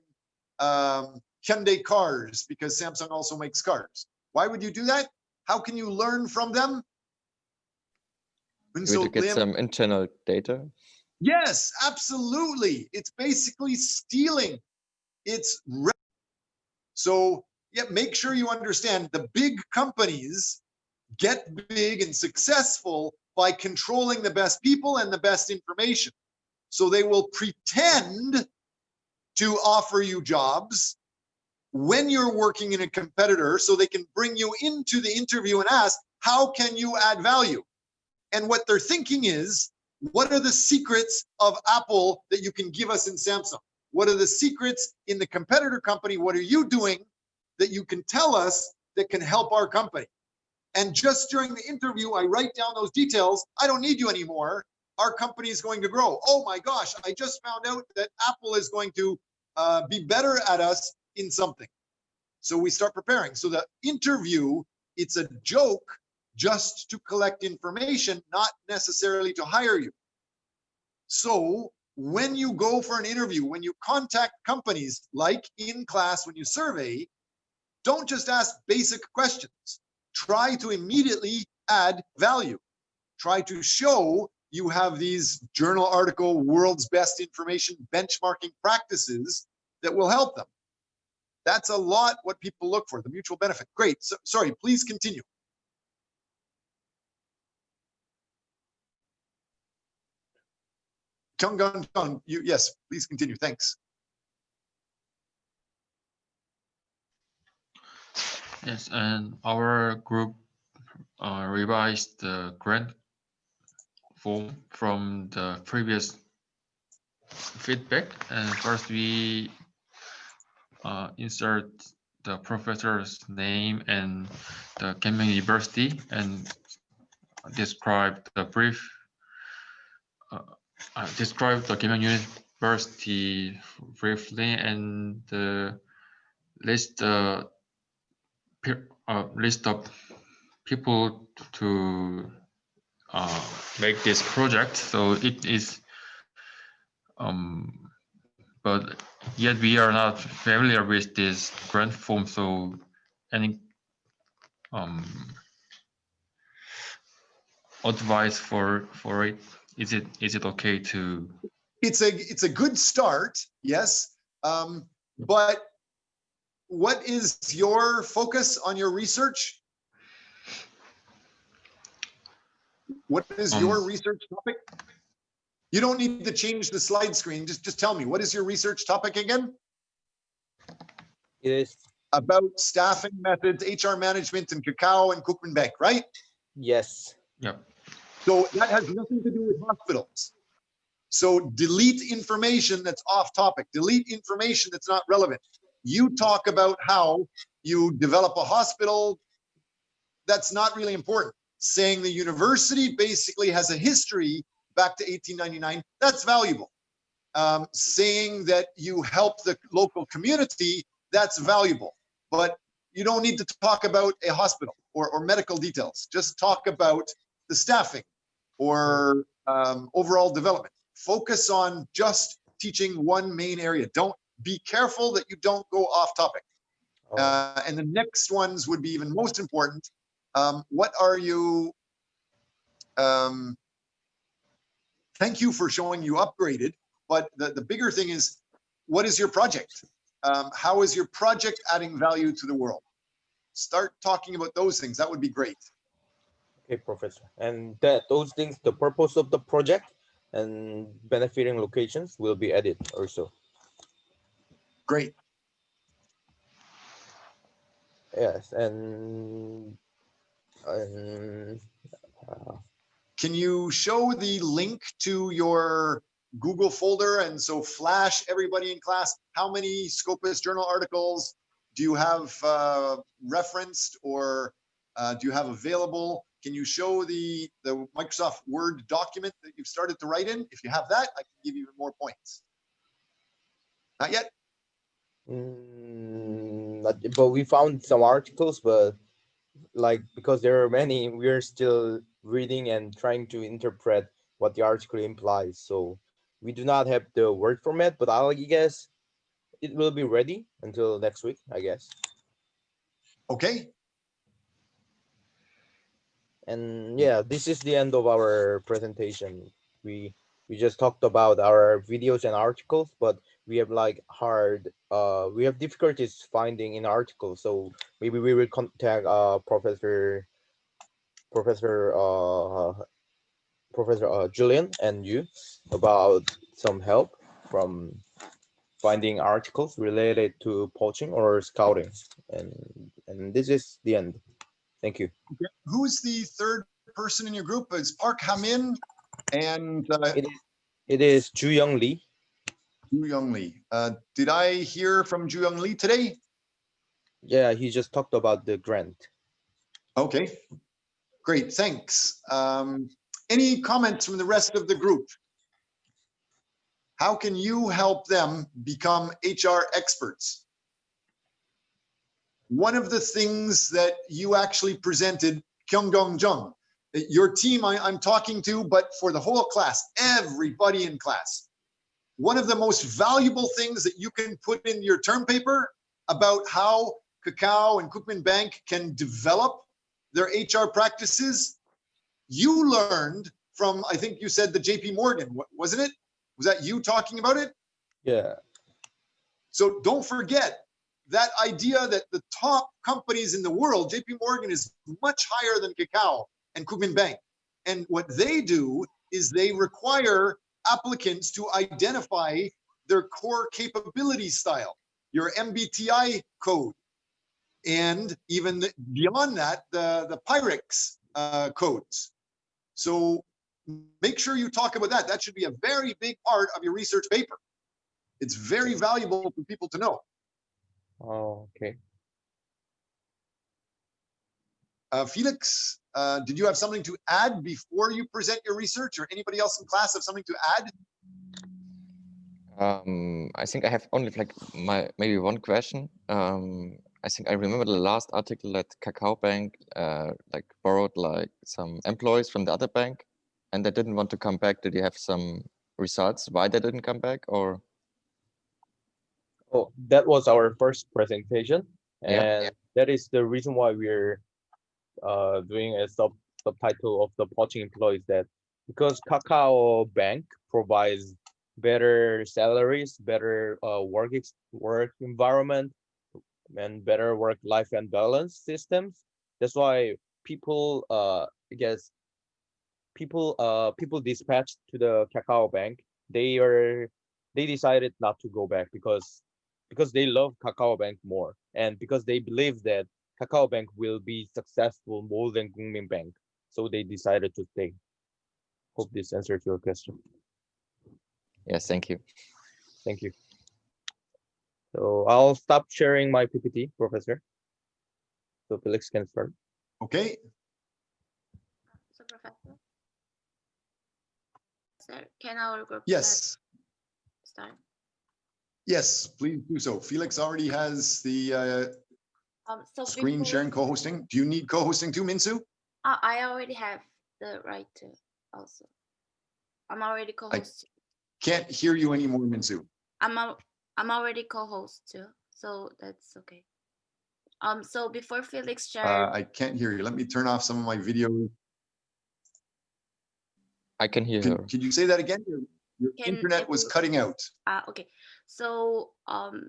Hyundai cars, because Samsung also makes cars? Why would you do that? How can you learn from them? to get some internal data. Yes, absolutely. It's basically stealing. It's so yeah, make sure you understand the big companies get big and successful by controlling the best people and the best information. So they will pretend to offer you jobs when you're working in a competitor, so they can bring you into the interview and ask, how can you add value? And what they're thinking is, what are the secrets of Apple that you can give us in Samsung? What are the secrets in the competitor company? What are you doing that you can tell us that can help our company? And just during the interview, I write down those details. I don't need you anymore. Our company is going to grow. Oh my gosh, I just found out that Apple is going to be better at us in something. So we start preparing. So the interview, it's a joke just to collect information, not necessarily to hire you. So when you go for an interview, when you contact companies like in class, when you survey, don't just ask basic questions. Try to immediately add value. Try to show you have these journal article, world's best information benchmarking practices that will help them. That's a lot what people look for, the mutual benefit. Great. So, sorry, please continue. Chung, yes, please continue. Thanks. Yes, and our group revised the grant form from the previous feedback. And first we insert the professor's name and the Kenming University and describe the describe the Kenming University briefly and list list of people to make this project. So it is, but yet we are not familiar with this grant form. So any advice for it? Is it okay to? It's a good start, yes. But what is your focus on your research? What is your research topic? You don't need to change the slide screen. Just tell me, what is your research topic again? It is about staffing methods, HR management, and Cacao and Cookman Bank, right? Yes. Yep. So that has nothing to do with hospitals. So delete information that's off topic. Delete information that's not relevant. You talk about how you develop a hospital. That's not really important. Saying the university basically has a history back to 1899, that's valuable. Saying that you help the local community, that's valuable. But you don't need to talk about a hospital or medical details. Just talk about the staffing or overall development. Focus on just teaching one main area. Don't be careful that you don't go off topic. And the next ones would be even most important. What are you? Thank you for showing you upgraded. But the bigger thing is, what is your project? How is your project adding value to the world? Start talking about those things. That would be great. Okay, Professor. And those things, the purpose of the project and benefiting locations will be added also. Great. Yes, and can you show the link to your Google folder and so flash everybody in class? How many Scopus journal articles do you have referenced or do you have available? Can you show the Microsoft Word document that you've started to write in? If you have that, I can give you even more points. Not yet? But we found some articles, but like because there are many, we're still reading and trying to interpret what the article implies. So we do not have the Word format, but I guess it will be ready until next week, I guess. Okay. And yeah, this is the end of our presentation. We just talked about our videos and articles, but we have like we have difficulties finding in articles. So maybe we will contact Professor Professor Julian and you about some help from finding articles related to poaching or scouting, and this is the end. Thank you. Okay. Who's the third person in your group? Is Park Hamin and It is Ju Young Lee. Ju Young Lee. Did I hear from Ju Young Lee today? Yeah, he just talked about the grant. Okay, great, thanks. Any comments from the rest of the group? How can you help them become HR experts? One of the things that you actually presented, Kyungdong Jung, your team I'm talking to, but for the whole class, everybody in class. One of the most valuable things that you can put in your term paper about how Kakao and Kookmin Bank can develop their HR practices, you learned from, I think you said the JP Morgan, wasn't it? Was that you talking about it? Yeah. So don't forget that idea that the top companies in the world, JP Morgan is much higher than Kakao and Kookmin Bank. And what they do is they require applicants to identify their core capability style, your MBTI code, and even beyond that, the Pyrex codes. So make sure you talk about that. That should be a very big part of your research paper. It's very valuable for people to know. Oh, okay. Felix, did you have something to add before you present your research, or anybody else in class have something to add? I think I have only like maybe one question. I think I remember the last article that Kakao Bank like borrowed like some employees from the other bank, and they didn't want to come back. Did you have some results why they didn't come back, or? Oh, that was our first presentation, Yeah. and that is the reason why we're doing a subtitle of the poaching employees, that because Kakao Bank provides better salaries, better work environment, and better work-life and balance systems. That's why people I guess people dispatched to the Kakao Bank, they decided not to go back because they love Kakao Bank more, and because they believe that Kakao Bank will be successful more than Kookmin Bank, so they decided to stay. Hope this answers your question. Yes, thank you. Thank you. So I'll stop sharing my PPT, Professor, so Felix can start. Okay. So, Professor, can our group Yes. start? Yes, please do so. Felix already has the So screen before, sharing co-hosting. Do you need co-hosting too, Minsu? I already have the right to also. I'm already co-host. Can't hear you anymore, Minsu. I'm already co-host too, so that's okay. So before Felix shared, I can't hear you. Let me turn off some of my videos. I can hear her. Can you say that again? Your Can internet was cutting out. Okay. So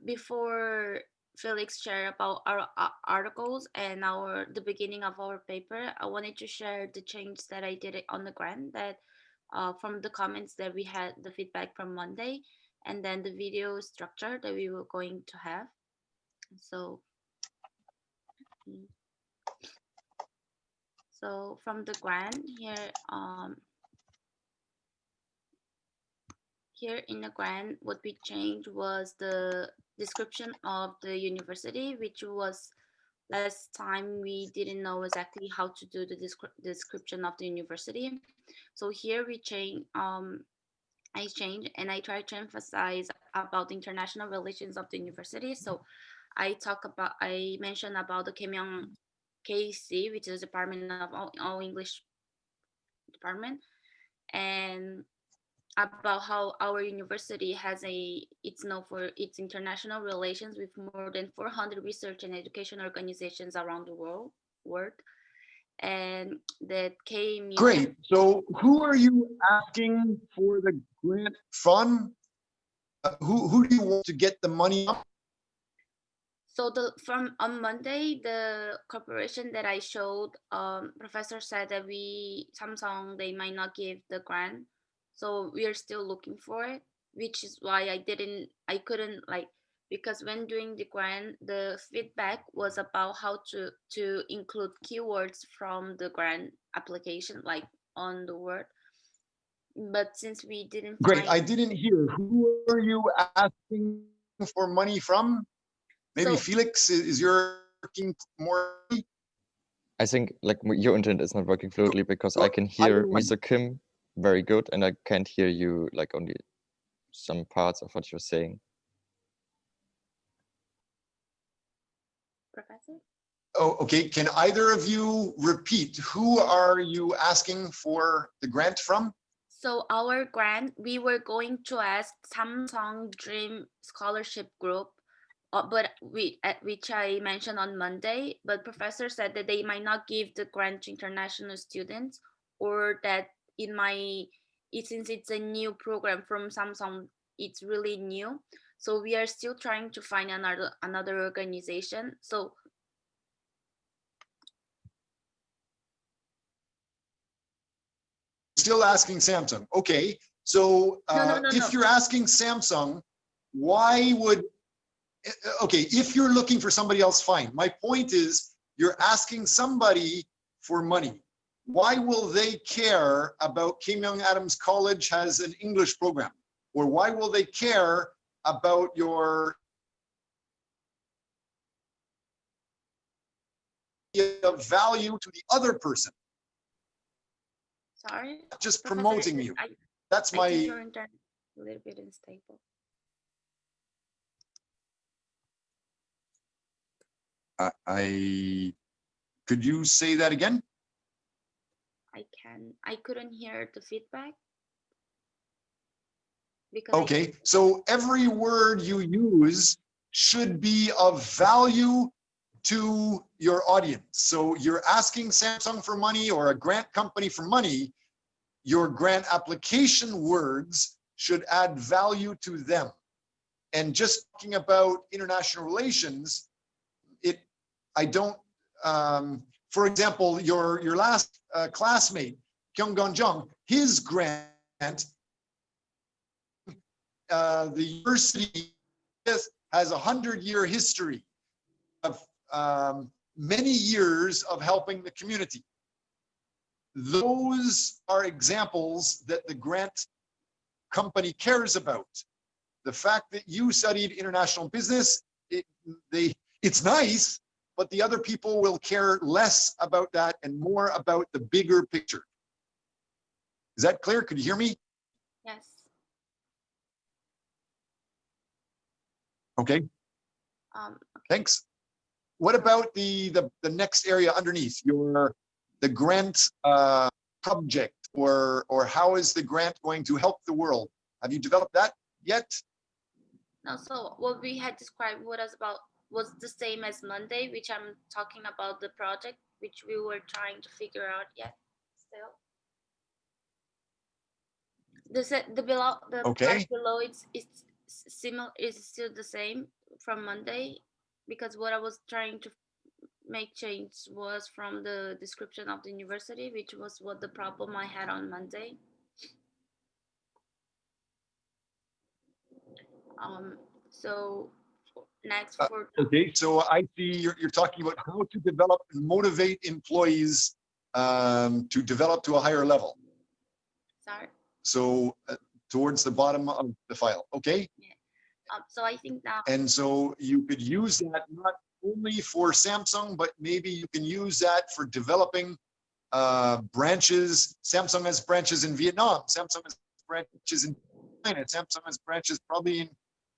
before Felix shared about our articles and the beginning of our paper, I wanted to share the change that I did on the grant, that from the comments that we had, the feedback from Monday, and then the video structure that we were going to have. So from the grant here, here in the grant, what we changed was the description of the university, which was last time we didn't know exactly how to do the description of the university. So here we change, I changed, and I try to emphasize about the international relations of the university. So I mentioned about the Kemyong KC, which is Department of All English Department, and about how our university it's known for its international relations with more than 400 research and education organizations around the world. And that KMU. Great. So who are you asking for the grant from? Who do you want to get the money from? So from on Monday, the corporation that I showed, professor said that Samsung, they might not give the grant. So we are still looking for it, which is why I couldn't like, because when doing the grant, the feedback was about how to include keywords from the grant application, like on the word. But since we didn't Great. find. I didn't hear. Who are you asking for money from? Maybe So- Felix is your working more. I think like your internet is not working fluently because I can hear Mr. Kim very good and I can't hear you like only some parts of what you're saying. Professor? Oh, okay. Can either of you repeat? Who are you asking for the grant from? So our grant, we were going to ask Samsung Dream Scholarship Group, but which I mentioned on Monday, but professor said that they might not give the grant to international students, or that since it's a new program from Samsung, it's really new. So we are still trying to find another organization. So Still asking Samsung. Okay. So No. if you're asking Samsung, why would, okay, if you're looking for somebody else, fine. My point is you're asking somebody for money. Why will they care about Kim Young Adams College has an English program? Or why will they care about your value to the other person? sorry. Just Professor, promoting you. That's I my. think your internet is a little bit unstable. Could you say that again? I couldn't hear the feedback. Okay, so every word you use should be of value to your audience. So you're asking Samsung for money or a grant company for money, your grant application words should add value to them. And just talking about international relations, for example, your last classmate, Kyung Gon Jung, his grant, the university has a 100-year history of many years of helping the community. Those are examples that the grant company cares about. The fact that you studied international business, it's nice, but the other people will care less about that and more about the bigger picture. Is that clear? Could you hear me? Yes. Okay. Thanks. What about the next area underneath the grant project, or how is the grant going to help the world? Have you developed that yet? No, so what we had described was the same as Monday, which I'm talking about the project, which we were trying to figure out yet still. The part below it's similar, is still the same from Monday, because what I was trying to make change was from the description of the university, which was what the problem I had on Monday. So next for okay, so I see you're talking about how to develop and motivate employees to develop to a higher level. Sorry. So towards the bottom of the file, okay? Yeah. So I think that. And so you could use that not only for Samsung, but maybe you can use that for developing branches. Samsung has branches in Vietnam. Samsung has branches in China. Samsung has branches probably in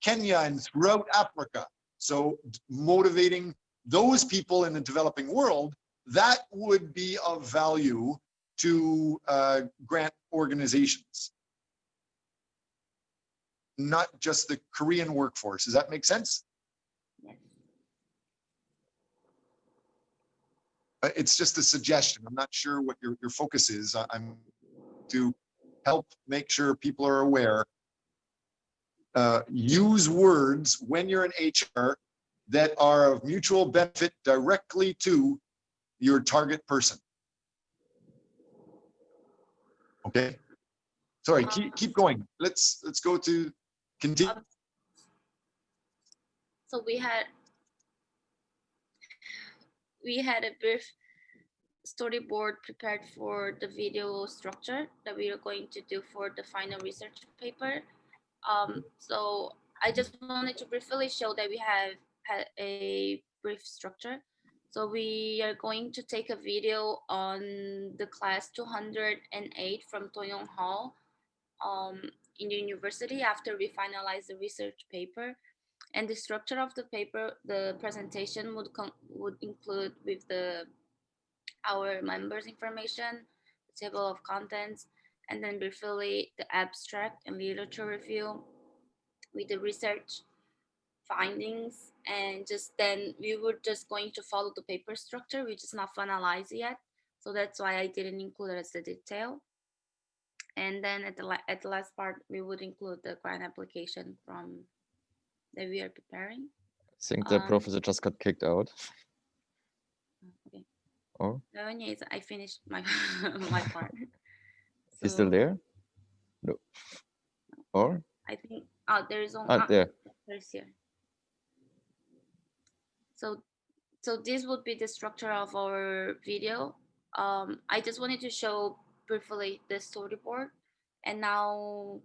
Kenya and throughout Africa. So motivating those people in the developing world, that would be of value to grant organizations, not just the Korean workforce. Does that make sense? Yes. It's just a suggestion. I'm not sure what your focus is. I'm to help make sure people are aware. Use words when you're in HR that are of mutual benefit directly to your target person. Okay. Sorry, keep going. Let's go to continue. So we had a brief storyboard prepared for the video structure that we are going to do for the final research paper. So I just wanted to briefly show that we have had a brief structure. So we are going to take a video on the class 208 from Toyong Hall in the university after we finalize the research paper. And the structure of the paper, the presentation would include with our members' information, the table of contents, and then briefly the abstract and literature review with the research findings, and just then we were just going to follow the paper structure, which is not finalized yet. So that's why I didn't include it as a detail. And then at the last part, we would include the grant application from that we are preparing. I think the professor just got kicked out. Okay. Or? No, yes, I finished my my part. He's still there? No. Or? I think there is only there. there's here. So this would be the structure of our video. I just wanted to show briefly the storyboard, and now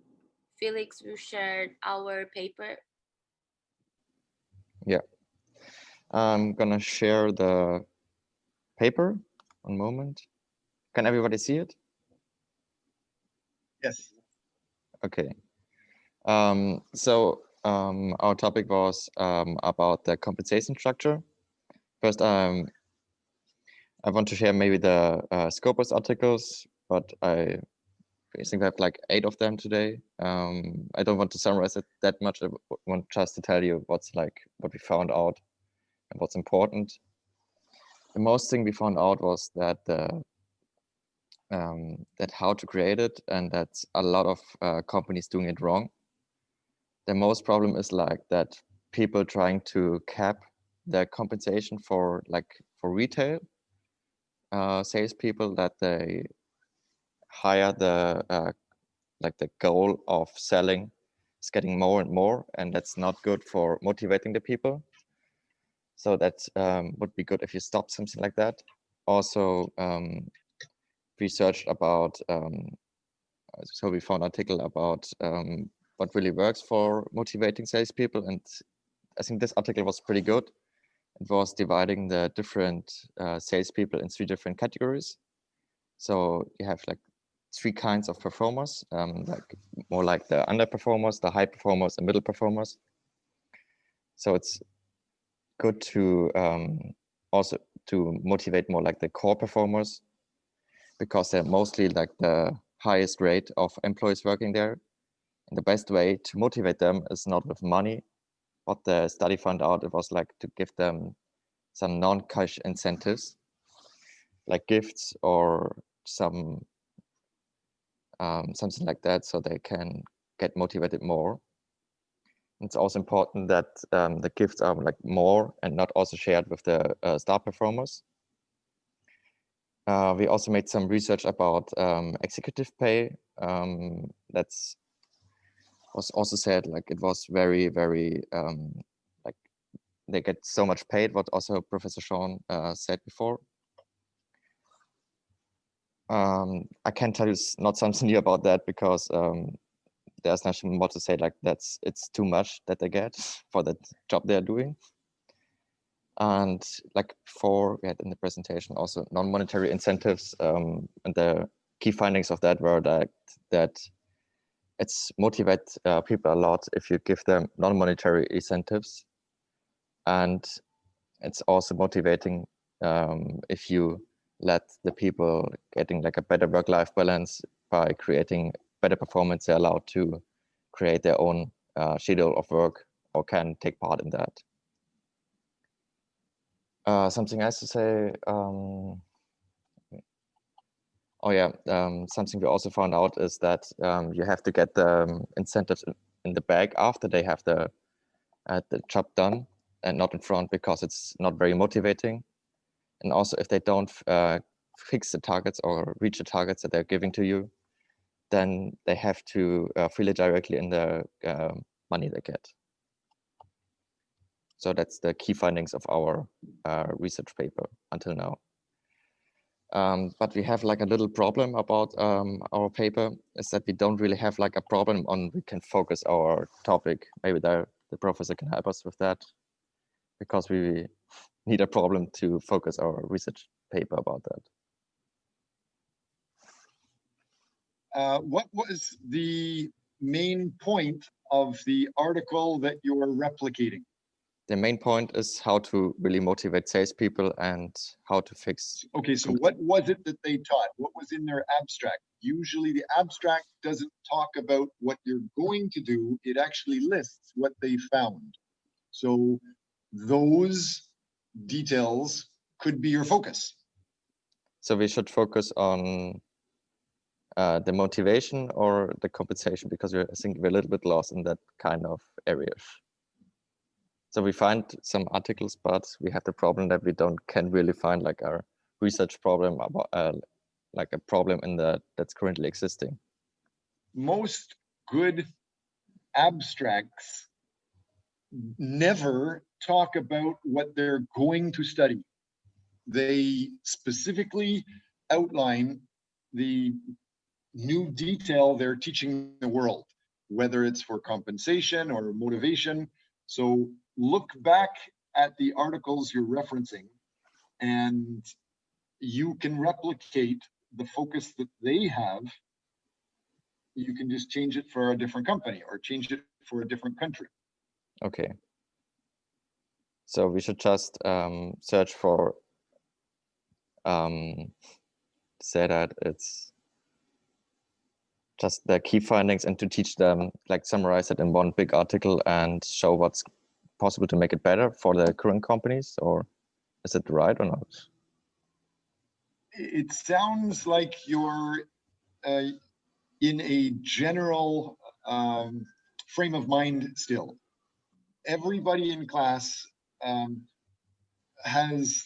Felix will share our paper. Yeah. I'm gonna share the paper. One moment. Can everybody see it? Yes. Okay. So our topic was about the compensation structure. First, I want to share maybe the Scopus articles, but I think we have like 8 of them today. I don't want to summarize it that much. I want just to tell you what we found out and what's important. The most thing we found out was that that how to create it, and that's a lot of companies doing it wrong. The most problem is like that people trying to cap their compensation for retail salespeople, that they hire the the goal of selling is getting more and more, and that's not good for motivating the people. So that would be good if you stop something like that. Also, researched about, so we found an article about what really works for motivating salespeople, and I think this article was pretty good. It was dividing the different salespeople in 3 different categories. So you have like 3 kinds of performers, more like the underperformers, the high performers, and middle performers. So it's good to also to motivate more like the core performers, because they're mostly like the highest rate of employees working there. And the best way to motivate them is not with money. What the study found out, it was like to give them some non-cash incentives, like gifts or something like that, so they can get motivated more. It's also important that the gifts are like more and not also shared with the star performers. We also made some research about executive pay. That's was also said like it was very, very like they get so much paid, what also Professor Sean said before. I can tell you not something new about that, because there's nothing more to say. Like it's too much that they get for that job they're doing. And like before, we had in the presentation also non-monetary incentives, and the key findings of that were that it's motivate people a lot if you give them non-monetary incentives, and it's also motivating if you let the people getting like a better work-life balance by creating better performance. They're allowed to create their own schedule of work or can take part in that. Something else to say. Oh yeah, something we also found out is that you have to get the incentives in the bag after they have the job done. and not in front because it's not very motivating. And also if they don't fix the targets or reach the targets that they're giving to you, then they have to feel it directly in the money they get. So that's the key findings of our research paper until now. But we have like a little problem about our paper is that we don't really have like a problem on we can focus our topic. Maybe the professor can help us with that, because we need a problem to focus our research paper about that. What was the main point of the article that you are replicating? The main point is how to really motivate salespeople and how to fix. Okay, so what was it that they taught? What was in their abstract? Usually the abstract doesn't talk about what you're going to do. It actually lists what they found. So those details could be your focus. So we should focus on the motivation or the compensation, because I think we're a little bit lost in that kind of areas. So we find some articles, but we have the problem that we can't really find like our research problem about like a problem in that's currently existing. Most good abstracts never talk about what they're going to study. They specifically outline the new detail they're teaching the world, whether it's for compensation or motivation. So look back at the articles you're referencing, and you can replicate the focus that they have. You can just change it for a different company or change it for a different country. Okay. So we should just search for, say that it's just the key findings, and to teach them, like summarize it in one big article and show what's possible to make it better for the current companies, or is it right or not? It sounds like you're in a general frame of mind still. Everybody in class has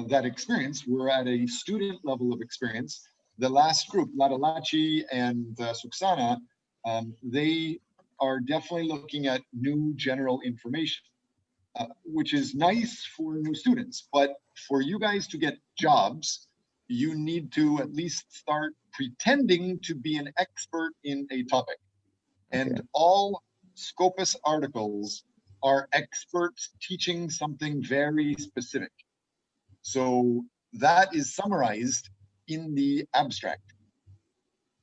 that experience. We're at a student level of experience. The last group, Ladalachi and Suksana, they are definitely looking at new general information, which is nice for new students. But for you guys to get jobs, you need to at least start pretending to be an expert in a topic. And all Scopus articles are experts teaching something very specific. So that is summarized in the abstract.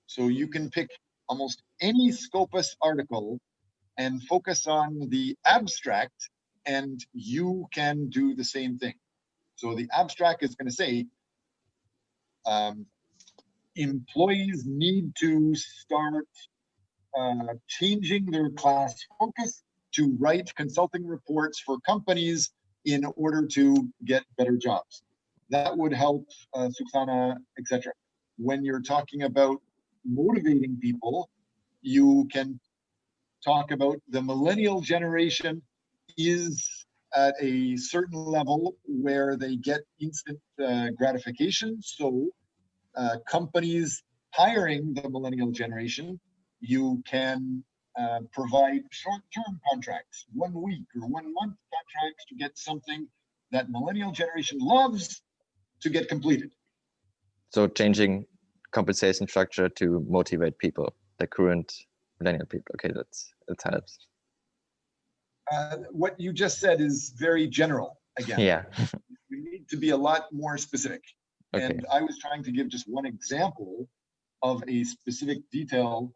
So you can pick almost any Scopus article and focus on the abstract, and you can do the same thing. So the abstract is going to say, employees need to start changing their class focus to write consulting reports for companies in order to get better jobs. That would help Suksana, etc. When you're talking about motivating people, you can talk about the millennial generation is at a certain level where they get instant gratification. So companies hiring the millennial generation, you can provide short-term contracts, 1 week or 1 month contracts to get something that millennial generation loves to get completed. So changing compensation structure to motivate people, the current millennial people. Okay, that helps. What you just said is very general again. Yeah. We need to be a lot more specific. Okay. And I was trying to give just one example of a specific detail,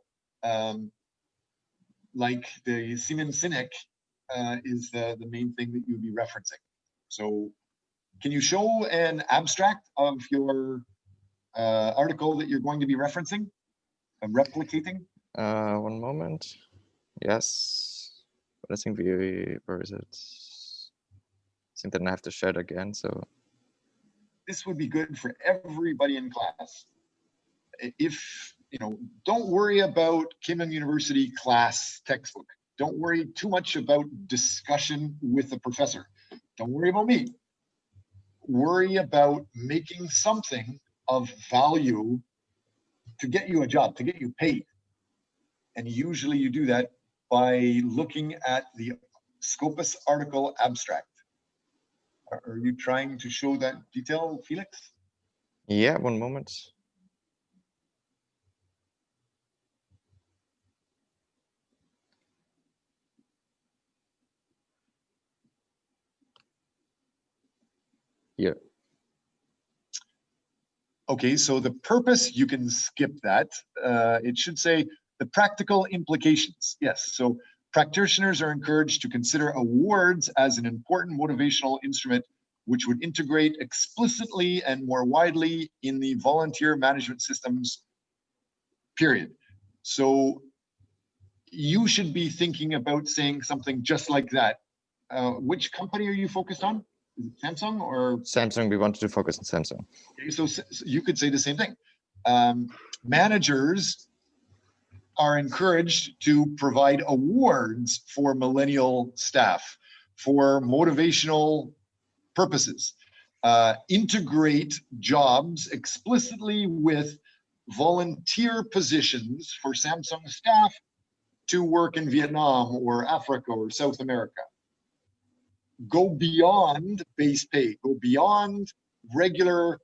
like the Siemens Sinek is the main thing that you'd be referencing. So can you show an abstract of your article that you're going to be referencing, replicating? One moment. Yes. But I think where is it? I think then I have to share it again. So this would be good for everybody in class. If, don't worry about Kim University class textbook. Don't worry too much about discussion with the professor. Don't worry about me. Worry about making something of value to get you a job, to get you paid. And usually you do that by looking at the Scopus article abstract. Are you trying to show that detail, Felix? Yeah, one moment. Here. Okay, so the purpose, you can skip that. It should say the practical implications. Yes, so practitioners are encouraged to consider awards as an important motivational instrument which would integrate explicitly and more widely in the volunteer management systems, period. So you should be thinking about saying something just like that. Which company are you focused on? Is it Samsung or? Samsung, we wanted to focus on Samsung. Okay, so you could say the same thing. Managers are encouraged to provide awards for millennial staff for motivational purposes. Integrate jobs explicitly with volunteer positions for Samsung staff to work in Vietnam or Africa or South America. Go beyond base pay, go beyond regular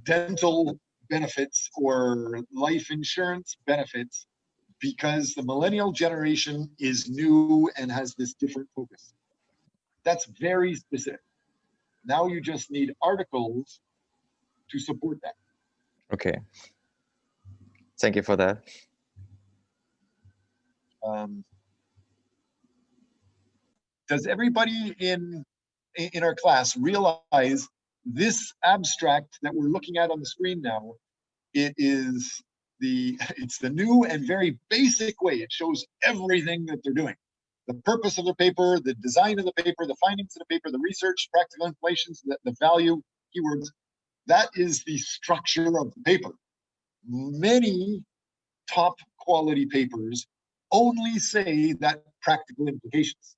dental benefits or life insurance benefits, because the millennial generation is new and has this different focus. That's very specific. Now you just need articles to support that. Okay. Thank you for that. Does everybody in our class realize this abstract that we're looking at on the screen now? It's the new and very basic way. It shows everything that they're doing. The purpose of the paper, the design of the paper, the findings of the paper, the research, practical implications, the value, keywords. That is the structure of the paper. Many top quality papers only say that practical implications.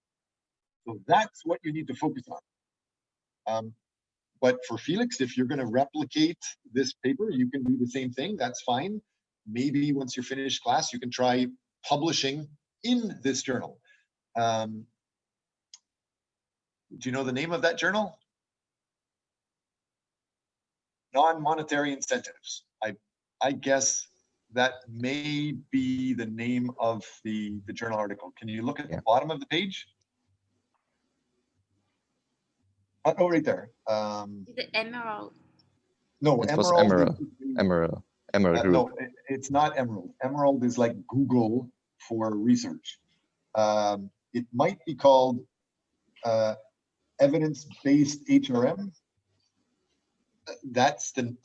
So that's what you need to focus on. But for Felix, if you're going to replicate this paper, you can do the same thing. That's fine. Maybe once you finish class, you can try publishing in this journal. Do you know the name of that journal? Non-monetary incentives. I guess that may be the name of the journal article. Can you look at the bottom of the page? Oh, right there. The Emerald. No, It Emerald. was Emerald. Emerald Group. No, it's not Emerald. Emerald is like Google for research. It might be called evidence-based HRM.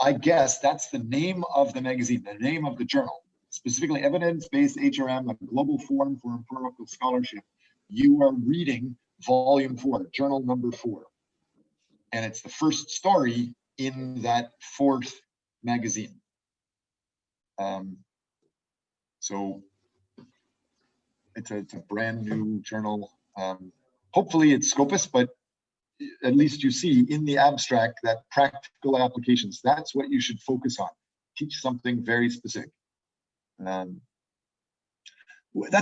I guess that's the name of the magazine, the name of the journal, specifically evidence-based HRM, a global forum for empirical scholarship. You are reading volume 4, journal number 4. And it's the first story in that 4th magazine. So it's a brand new journal. Hopefully it's Scopus, but at least you see in the abstract that practical applications, that's what you should focus on. Teach something very specific. That's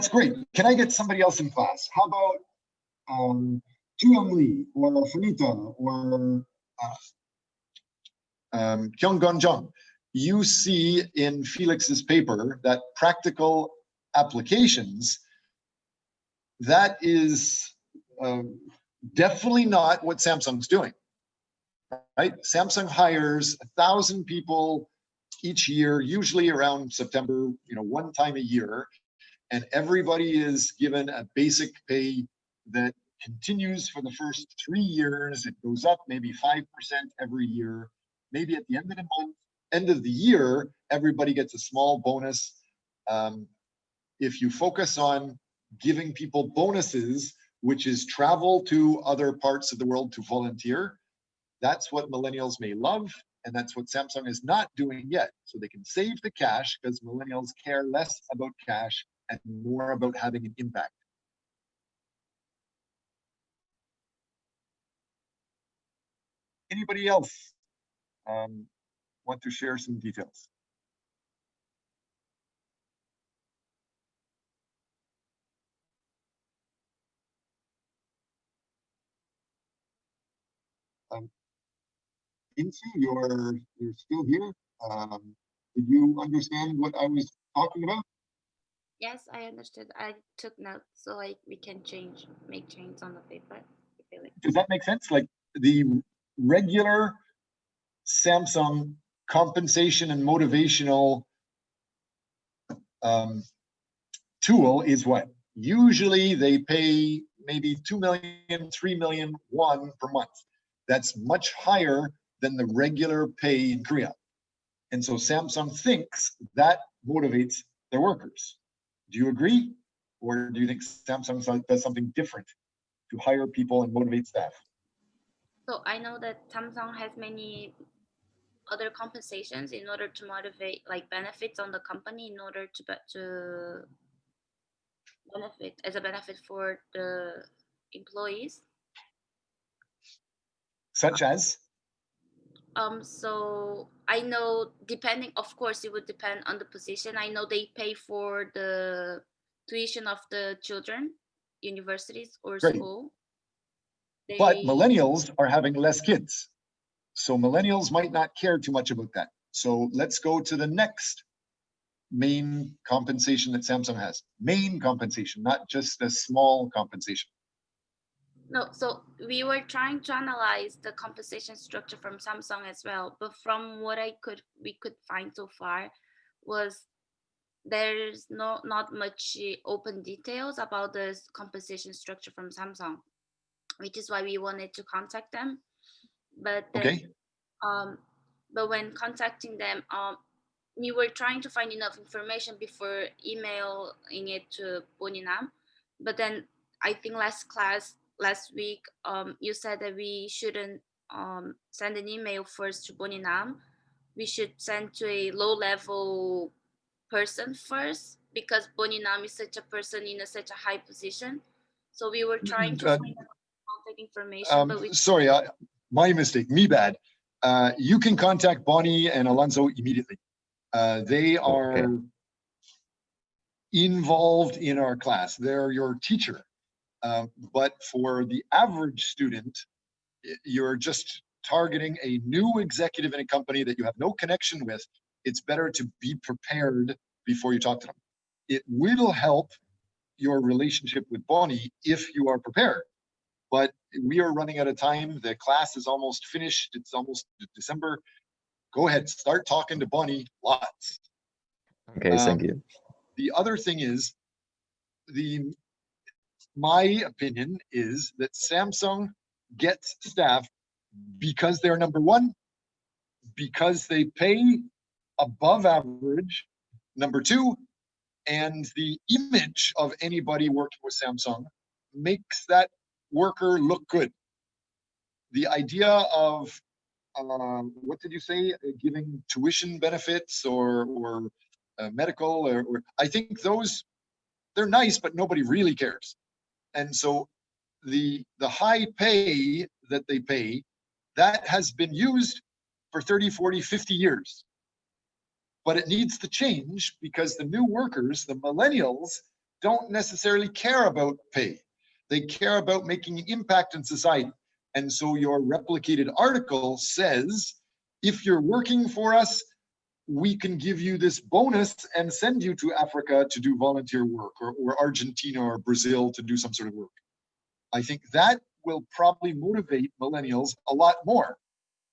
great. Can I get somebody else in class? How about Tuyong Lee or Fanita or Kyung-gun Jung? You see in Felix's paper that practical applications, that is definitely not what Samsung's doing, right? Samsung hires 1,000 people each year, usually around September, one time a year, and everybody is given a basic pay that continues for the first 3 years. It goes up maybe 5% every year. Maybe at the end of the month, end of the year, everybody gets a small bonus. If you focus on giving people bonuses, which is travel to other parts of the world to volunteer, that's what millennials may love, and that's what Samsung is not doing yet. So they can save the cash because millennials care less about cash and more about having an impact. Anybody else want to share some details? Incy, you're still here. Did you understand what I was talking about? Yes, I understood. I took notes so like we can make changes on the paper. If you like. Does that make sense? Like the regular Samsung compensation and motivational tool is what? Usually they pay maybe 2 million, 3 million won per month. That's much higher than the regular pay in Korea. And so Samsung thinks that motivates their workers. Do you agree? Or do you think Samsung does something different to hire people and motivate staff? So I know that Samsung has many other compensations in order to motivate, like benefits on the company in order to benefit as a benefit for the employees. Such as? So I know depending, of course, it would depend on the position. I know they pay for the tuition of the children, universities or Great. school. But millennials are having less kids. So millennials might not care too much about that. So let's go to the next main compensation that Samsung has. Main compensation, not just a small compensation. No, so we were trying to analyze the compensation structure from Samsung as well, but from what we could find so far was there's not much open details about the compensation structure from Samsung, which is why we wanted to contact them. But then, but when contacting them, we were trying to find enough information before emailing it to Boninam. But then I think last week, you said that we shouldn't send an email first to Boninam. We should send to a low-level person first because Boninam is such a person in such a high position. So we were trying to find contact information, but we sorry, my mistake, me bad. You can contact Bonnie and Alonso immediately. They are involved in our class. They're your teacher. But for the average student, you're just targeting a new executive in a company that you have no connection with. It's better to be prepared before you talk to them. It will help your relationship with Bonnie if you are prepared. But we are running out of time. The class is almost finished. It's almost December. Go ahead, start talking to Bonnie lots. Okay, thank you. The other thing is, my opinion is that Samsung gets staff because they're number one, because they pay above average, number two, and the image of anybody working with Samsung makes that worker look good. The idea of what did you say? Giving tuition benefits or medical or I think those they're nice, but nobody really cares. And so the high pay that they pay, that has been used for 30, 40, 50 years. But it needs to change because the new workers, the millennials, don't necessarily care about pay. They care about making an impact in society. And so your replicated article says, if you're working for us, we can give you this bonus and send you to Africa to do volunteer work or Argentina or Brazil to do some sort of work. I think that will probably motivate millennials a lot more.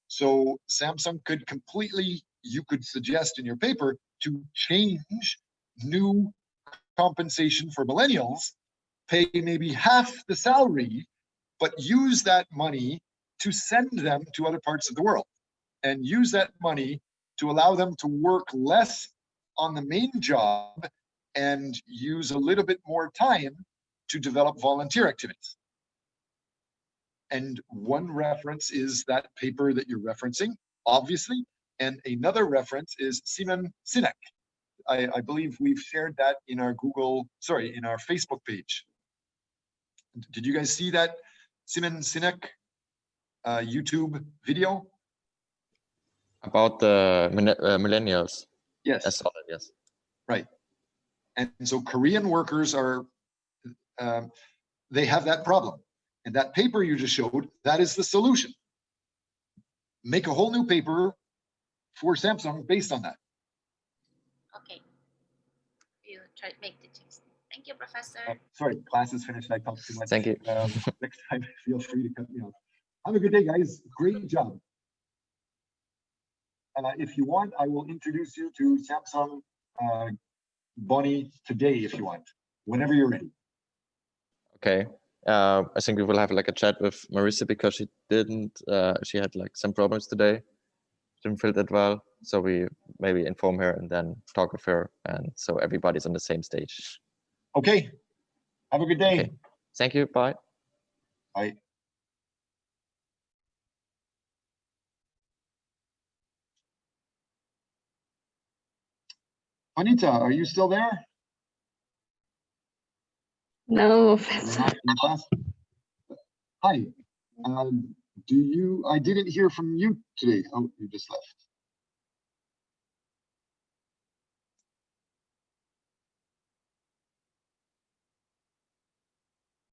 So Samsung could completely, you could suggest in your paper to change new compensation for millennials, pay maybe half the salary, but use that money to send them to other parts of the world and use that money to allow them to work less on the main job and use a little bit more time to develop volunteer activities. And one reference is that paper that you're referencing, obviously, and another reference is Simon Sinek. I believe we've shared that in our in our Facebook page. Did you guys see that Simon Sinek YouTube video? About the millennials. Yes. I saw that, yes. Right. And so Korean workers are, they have that problem. And that paper you just showed, that is the solution. Make a whole new paper for Samsung based on that. Okay. You try to make the change. Thank you, Professor. Sorry, class is finished. I talked too much. Thank you. Next time, feel free to cut me off. Have a good day, guys. Great job. If you want, I will introduce you to Samsung Bonnie today, if you want, whenever you're ready. Okay. I think we will have like a chat with Marissa because she didn't, she had like some problems today. Didn't feel that well. So we maybe inform her and then talk with her. And so everybody's on the same stage. Okay. Have a good day. Okay. Thank you. Bye. Bye. Anita, are you still there? No. You're not in class? Hi. I didn't hear from you today. Oh, you just left.